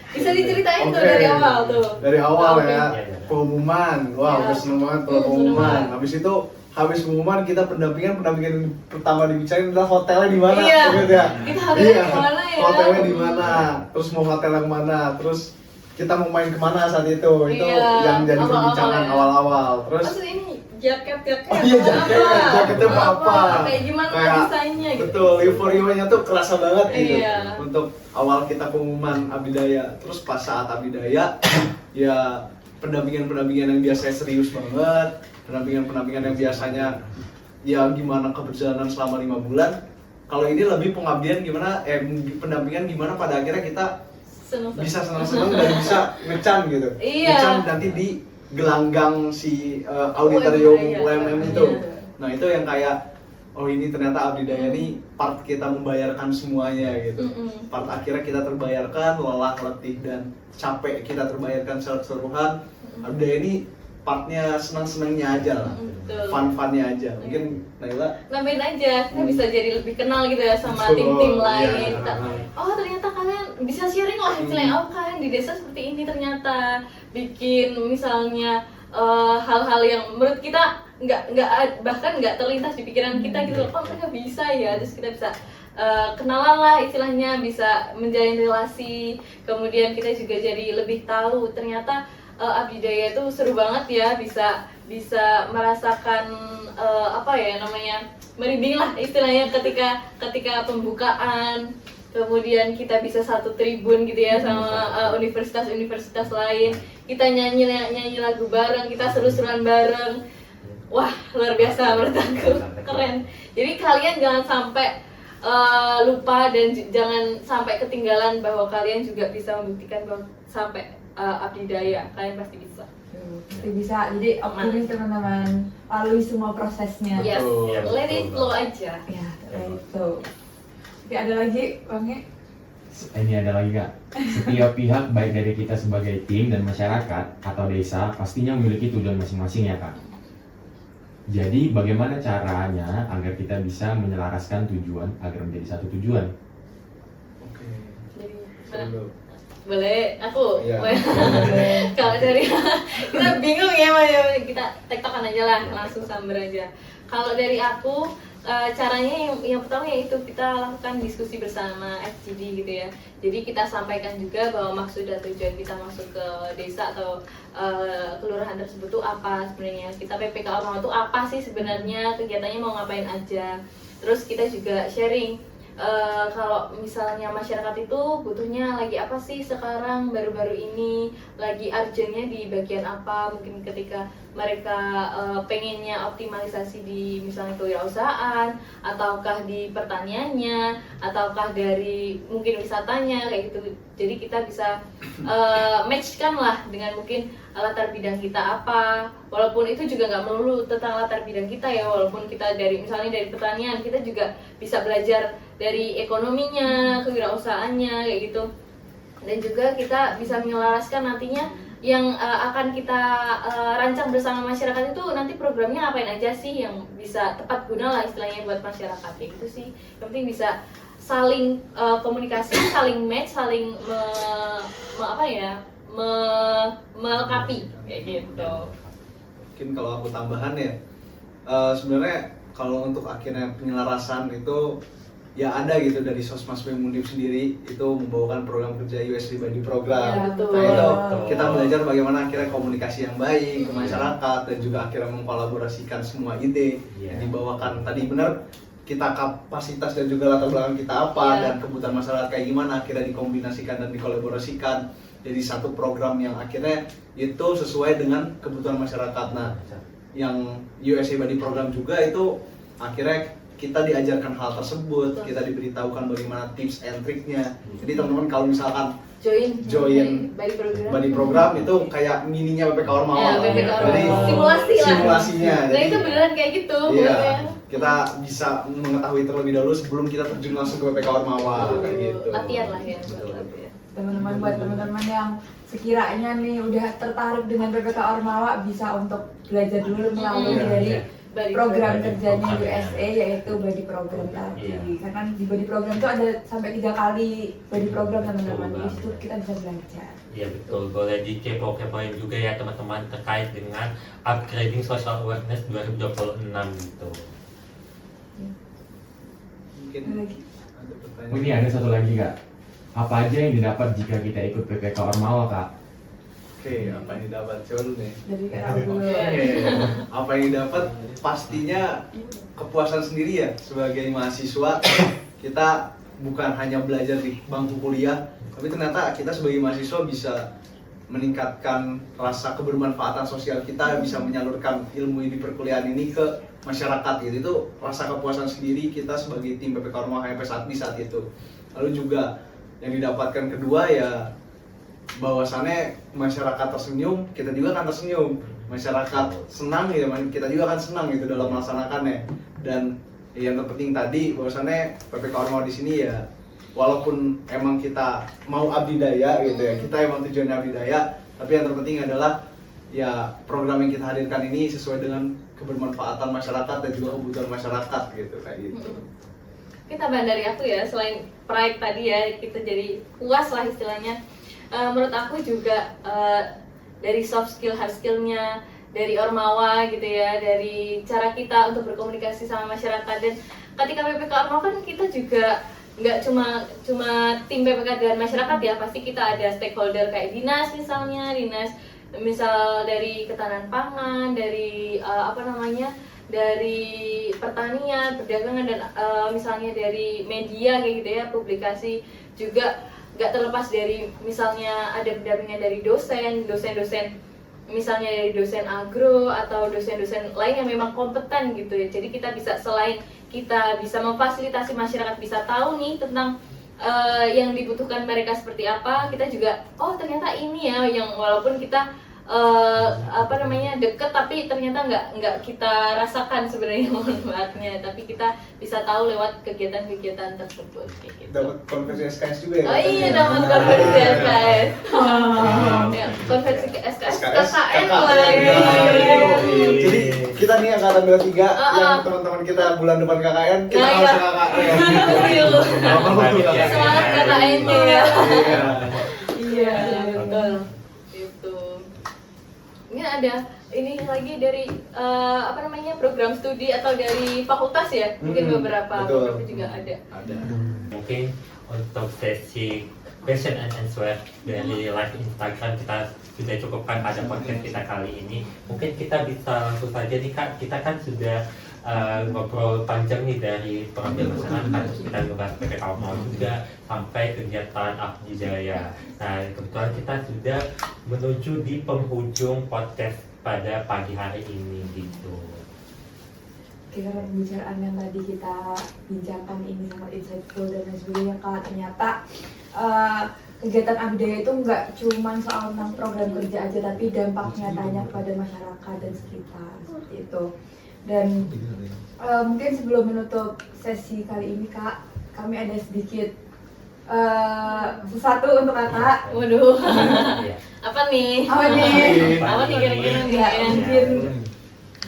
Bisa diceritain tuh Oke. dari awal tuh. Dari awal Oke. ya, pengumuman. Wah, Ya. udah seneng banget kalau Seneng pengumuman. banget. Habis pengumuman kita pendampingan pertama dibicarain adalah hotelnya di mana, Iya. gitu ya. Kita hotelnya di mana ya? Hotelnya di mana? Terus mau hotel yang mana? Terus kita mau main kemana saat itu? Itu Iya, yang jadi awal-awal perbincangan ya. awal-awal. Terus Maksud ini jaket oh iya jaketnya apa? Kayak gimana Kayak, desainnya gitu. betul, euforianya tuh kerasa banget gitu. Iya. Untuk awal kita pengumuman Abdidaya, terus pas saat Abdidaya ya pendampingan yang biasanya serius banget, pendampingan yang biasanya ya gimana keberjalanan selama 5 bulan. Kalau ini lebih pengabdian gimana, pendampingan gimana pada akhirnya kita Seneng-seneng. bisa senang-senang dan bisa ngecan gitu. Iya. Ngecan nanti di gelanggang si auditorium UMM itu. Iya. Nah itu yang kayak oh ini ternyata Abdidaya ini part kita membayarkan semuanya gitu. Mm-mm. Part akhirnya kita terbayarkan, lelah, letih dan capek kita terbayarkan secara keseluruhan. Abdidaya ini partnya senang-senangnya aja lah, Betul. fun-funnya aja. Mungkin Naila Nambahin aja, kita bisa jadi lebih kenal gitu ya sama Betul, tim-tim iya. lain. Oh ternyata kalian bisa sharing lah istilahnya, oh kalian di desa seperti ini ternyata bikin misalnya hal-hal yang menurut kita bahkan nggak terlintas di pikiran kita gitu loh, kok mereka bisa ya, terus kita bisa kenalan lah istilahnya, bisa menjalin relasi, kemudian kita juga jadi lebih tahu ternyata Abdidaya itu seru banget ya, bisa merasakan apa ya namanya, merinding lah istilahnya ketika pembukaan, kemudian kita bisa satu tribun gitu ya sama universitas-universitas lain, kita nyanyi lagu bareng, kita seru-seruan bareng. Wah, luar biasa menurut aku, keren. Jadi kalian jangan sampai lupa dan jangan sampai ketinggalan bahwa kalian juga bisa membuktikan bahwa sampai Abdidaya kalian pasti bisa. Pasti bisa. Jadi optimis teman-teman, lalui semua prosesnya. Yes, Betul. let it flow aja. Ya, itu. Oke, ada lagi Bang E? Ini ada lagi kak. Setiap pihak baik dari kita sebagai tim dan masyarakat atau desa pastinya memiliki tujuan masing-masing ya kak. Jadi bagaimana caranya agar kita bisa menyelaraskan tujuan agar menjadi satu tujuan? oke. Jadi, Seru. boleh aku Iya. kalau dari kita bingung ya Maya, kita tektokan aja lah, langsung sambar aja. Kalau dari aku caranya yang pertama yaitu kita lakukan diskusi bersama FGD gitu ya. Jadi kita sampaikan juga bahwa maksud dan tujuan kita masuk ke desa atau kelurahan tersebut tuh apa sebenarnya. Kita PPK Ormawa tuh apa sih sebenarnya, kegiatannya mau ngapain aja. Terus kita juga sharing kalau misalnya masyarakat itu butuhnya lagi apa sih sekarang baru-baru ini, lagi urgentnya di bagian apa, mungkin ketika mereka pengennya optimalisasi di misalnya kewirausahaan, ataukah di pertaniannya, ataukah dari mungkin wisatanya kayak gitu. Jadi kita bisa matchkan lah dengan mungkin latar bidang kita apa, walaupun itu juga nggak melulu tentang latar bidang kita ya, walaupun kita dari misalnya dari pertanian, kita juga bisa belajar dari ekonominya, kewirausahaannya kayak gitu. Dan juga kita bisa menyelaraskan nantinya yang akan kita rancang bersama masyarakat itu nanti programnya ngapain aja sih yang bisa tepat guna lah istilahnya buat masyarakat kayak gitu sih. Yang penting bisa saling komunikasi, saling match, saling melengkapi kayak gitu. Mungkin kalau aku tambahan ya, sebenarnya kalau untuk akhirnya penyelarasan itu ya ada gitu dari Sosmas Mundip sendiri itu membawakan program kerja USD Badi program. Ya, betul. Nah itu Betul. kita belajar bagaimana akhirnya komunikasi yang baik ke masyarakat dan juga akhirnya mengkolaborasikan semua ide Iya. yang dibawakan. Tadi benar kita kapasitas dan juga latar belakang kita apa dan kebutuhan masyarakat kayak gimana, akhirnya dikombinasikan dan dikolaborasikan jadi satu program yang akhirnya itu sesuai dengan kebutuhan masyarakat. Nah, yang USA Body program juga itu akhirnya kita diajarkan hal tersebut, kita diberitahukan bagaimana tips and triknya. Jadi teman-teman kalau misalkan join body program itu kayak mininya PPK Ormawa. PPK Ormawa. Jadi simulasinya. Nah itu beneran kayak gitu. Iya. Kita bisa mengetahui terlebih dahulu sebelum kita terjun langsung ke PPK Ormawa kayak gitu. Latihan lah ya. Teman-teman, buat teman-teman yang sekiranya nih udah tertarik dengan PPK Ormawa bisa untuk belajar dulu melalui dari program kerjanya USA yaitu body program tadi. Karena di body program itu ada sampai 3 kali body program teman-teman. Di situ kita bisa belajar. Iya betul, boleh dikepo-kepoin juga ya teman-teman terkait dengan upgrading social awareness 2026 gitu. Mungkin Lagi. ada pertanyaan. Ini ada satu lagi Kak. Apa aja yang didapat jika kita ikut PPK Ormawa Kak? Oke, apa yang didapat? Coba dulu nih. Dari Kak dulu. Apa yang didapat pastinya kepuasan sendiri ya sebagai mahasiswa. Kita bukan hanya belajar di bangku kuliah, tapi ternyata kita sebagai mahasiswa bisa meningkatkan rasa kebermanfaatan sosial kita, bisa menyalurkan ilmu di perkuliahan ini ke masyarakat gitu. Itu rasa kepuasan sendiri kita sebagai tim PPK Ormawa HMP di saat itu. Lalu juga yang didapatkan kedua ya bahwasannya masyarakat tersenyum, kita juga akan tersenyum. Masyarakat senang ya, kita juga akan senang gitu dalam melaksanakannya. Dan yang terpenting tadi bahwasannya PPK Ormawa di sini ya walaupun emang kita mau abdi daya gitu ya, kita emang tujuannya abdi daya, tapi yang terpenting adalah ya program yang kita hadirkan ini sesuai dengan kebermanfaatan masyarakat dan juga kebutuhan masyarakat gitu kayak gitu. Kita tambahan dari aku ya, selain pride tadi ya, kita jadi puas lah istilahnya. Menurut aku juga dari soft skill, hard skillnya, dari Ormawa gitu ya, dari cara kita untuk berkomunikasi sama masyarakat. Dan ketika PPK Ormawa kan kita juga nggak cuma tim PPK dengan masyarakat ya, pasti kita ada stakeholder kayak dinas misalnya, dinas misal dari ketahanan pangan, dari dari pertanian, perdagangan, dan misalnya dari media kayak gitu ya, publikasi juga. Nggak terlepas dari misalnya ada pendampingan dari dosen misalnya dari dosen agro atau dosen-dosen lain yang memang kompeten gitu ya. Jadi kita bisa, selain kita bisa memfasilitasi masyarakat bisa tahu nih tentang yang dibutuhkan mereka seperti apa, kita juga ternyata ini ya yang walaupun kita deket tapi ternyata nggak kita rasakan sebenarnya manfaatnya, tapi kita bisa tahu lewat kegiatan-kegiatan tersebut kayak gitu. Dapat konversi SKS juga ya? Oh iya, dapat konversi SKS. Ya, konversi SKS KKN lagi. Jadi kita nih angkatan 23 yang teman-teman kita bulan depan KKN, kita harus KKN. Semangat KKN-nya ya. Iya, betul. Gitu. Ini ada ini lagi dari program studi atau dari fakultas ya, mungkin beberapa betul. juga ada. Mungkin untuk sesi question and answer dari live Instagram kita sudah cukupkan pada podcast kita kali ini. Mungkin kita bisa langsung saja nih Kak, kita kan sudah ngobrol panjang nih dari pengambil masyarakat, kita membahas PPK Ormawa juga sampai kegiatan Abdi Jaya. Nah kebetulan kita sudah menuju di penghujung podcast pada pagi hari ini gitu. Karena pembicaraan yang tadi kita bincangkan ini sangat insightful dan lain sebagainya, Kak. Ternyata kegiatan Abdi Daya itu nggak cuma soal tentang program kerja aja, tapi dampak nyatanya kepada masyarakat dan sekitar seperti itu. Dan mungkin sebelum menutup sesi kali ini, Kak, kami ada sedikit sesuatu untuk Kakak. Waduh. Apa nih? Apa nih? Apa nih kira-kira nih? Ya, mungkin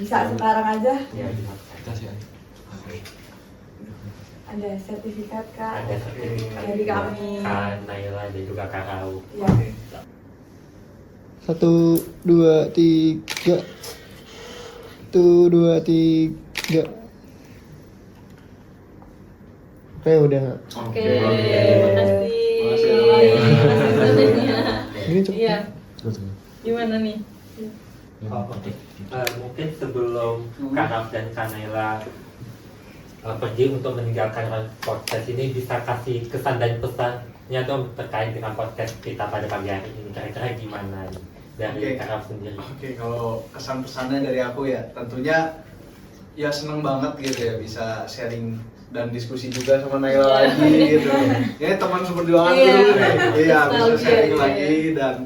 bisa sekarang aja. Ya, Ada sertifikat, Kak. ada sertifikat Dari kami. Kak Naila dan juga Kak Rau. Ya. 1, 2, 3. 1, 2, 3. Oke, udah nggak? Oke, makasih. Ini cepet. Iya. Gimana nih? Oke. Mungkin sebelum Kak Rau dan Kak Naila pergi untuk meninggalkan podcast ini, bisa kasih kesan dan pesannya dong terkait dengan podcast kita pada pagi hari ini, kira-kira gimana nih dari Karaf sendiri? Oke, kalau kesan pesannya dari aku ya tentunya ya seneng banget gitu ya bisa sharing dan diskusi juga sama Naila lagi gitu. Ya teman seperjuangan dulu nih. Iya, bisa sharing lagi dan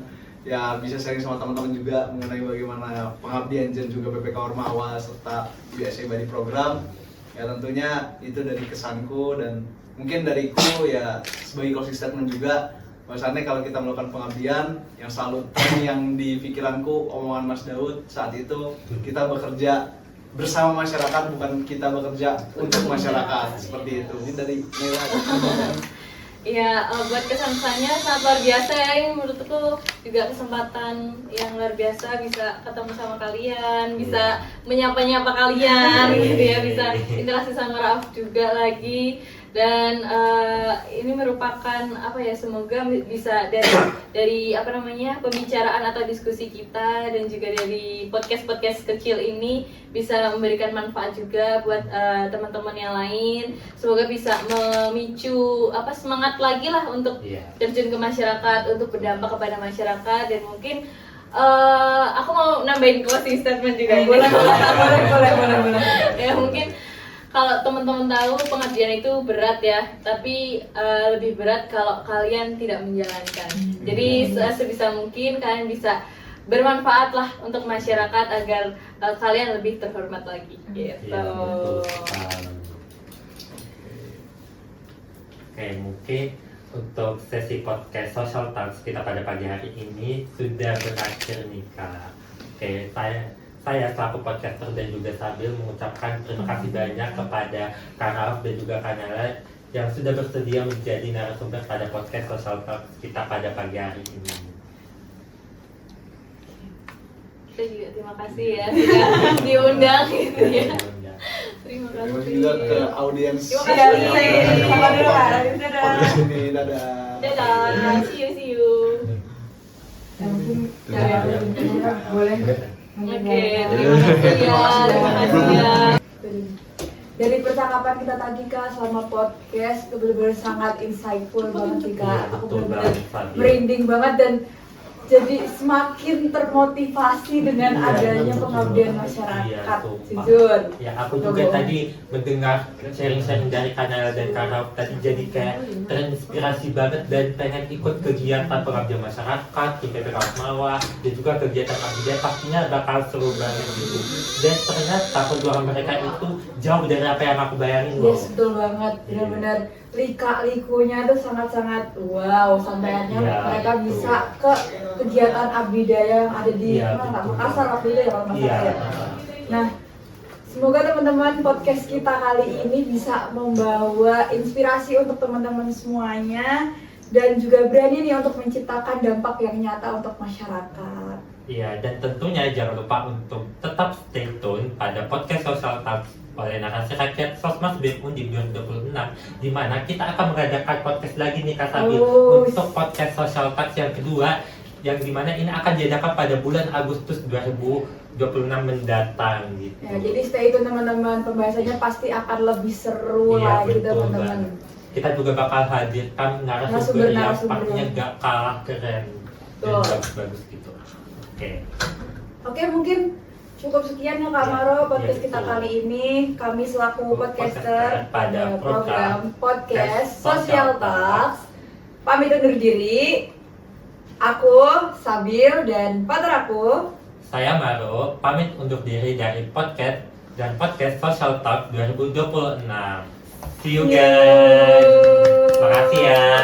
ya bisa sharing sama teman-teman juga mengenai bagaimana pengabdian dan juga PPK Ormawa serta USA Body Program. Ya tentunya itu dari kesanku dan mungkin dariku ya sebagai closing statement juga bahwasannya kalau kita melakukan pengabdian yang selalu yang di pikiranku omongan Mas Daud saat itu kita bekerja bersama masyarakat bukan kita bekerja untuk masyarakat seperti itu. Ini dari Nela. Ya, buat kesan-kesannya sangat luar biasa ya, ini menurutku juga kesempatan yang luar biasa bisa ketemu sama kalian, bisa menyapa-nyapa kalian gitu ya, bisa interaksi sama Rauf juga lagi. Dan ini merupakan apa ya, semoga bisa dari apa namanya pembicaraan atau diskusi kita dan juga dari podcast kecil ini bisa memberikan manfaat juga buat teman-teman yang lain. Semoga bisa memicu apa semangat lagi lah untuk terjun ke masyarakat, untuk berdampak kepada masyarakat. Dan mungkin aku mau nambahin closing statement juga. Boleh. Ya mungkin kalau teman-teman tahu pengabdian itu berat ya, tapi lebih berat kalau kalian tidak menjalankan. Jadi sebisa mungkin kalian bisa bermanfaat lah untuk masyarakat agar kalian lebih terhormat lagi. Gitu. Iya, betul sekali. Oke, mungkin untuk sesi podcast Social Talks kita pada pagi hari ini sudah berakhir nih Kak. Oke, saya selaku podcaster dan juga Sabil mengucapkan terima kasih banyak kepada Karaf dan juga Kanala yang sudah bersedia menjadi narasumber pada podcast Social Talks kita pada pagi hari ini. Kita juga terima kasih ya sudah diundang gitu ya. Terima Terima kasih. kasih juga ke audiens. Terima kasih. Sama dulu Kak. Dadah. Podcast ini, dadah. Dadah, see you. Ya mungkin boleh. Oke, terima kasih ya. Terima kasih ya. Dari percakapan kita tadi Kak selama podcast itu benar-benar sangat insightful banget sih Kak. Aku Betul benar-benar banget, Fadil. merinding banget dan jadi semakin termotivasi dengan adanya pengabdian masyarakat. Jujur. Ya, aku juga tadi mendengar sharing-sharing dari Kanala dan Karaf tadi jadi kayak terinspirasi banget dan pengen ikut kegiatan pengabdian masyarakat di PPK Ormawa dan juga kegiatan pengabdian pastinya bakal seru banget gitu. Dan ternyata perjuangan mereka itu jauh dari apa yang aku bayangin loh. Yes, betul banget. Benar-benar lika-likunya tuh sangat-sangat wow, sampainya mereka bisa ke kegiatan abdidaya yang ada di Makassar waktu itu ya kalau nggak salah ya. Nah, semoga teman-teman podcast kita kali ini bisa membawa inspirasi untuk teman-teman semuanya dan juga berani nih untuk menciptakan dampak yang nyata untuk masyarakat. Iya, dan tentunya jangan lupa untuk tetap stay tune pada podcast Social Talks oleh Narasi Rakyat Sosmas BEM Undip 2026, di mana kita akan mengadakan podcast lagi nih Kak Sabil untuk podcast Social Talks yang kedua, yang dimana ini akan diadakan pada bulan Agustus 2026 mendatang gitu. Ya, jadi stay tune teman-teman, pembahasannya pasti akan lebih seru lagi teman-teman. Kita juga bakal hadirkan narasumber yang pastinya gak kalah keren dan bagus-bagus gitu. Oke, mungkin cukup sekian ya Kak Maro podcast kita kali ini. Kami selaku podcaster pada program podcast Social Talks pamit undur diri. Aku Sabil dan partner aku saya Maro pamit undur diri dari podcast dan podcast Social Talk 2026. See you guys. Terima kasih ya.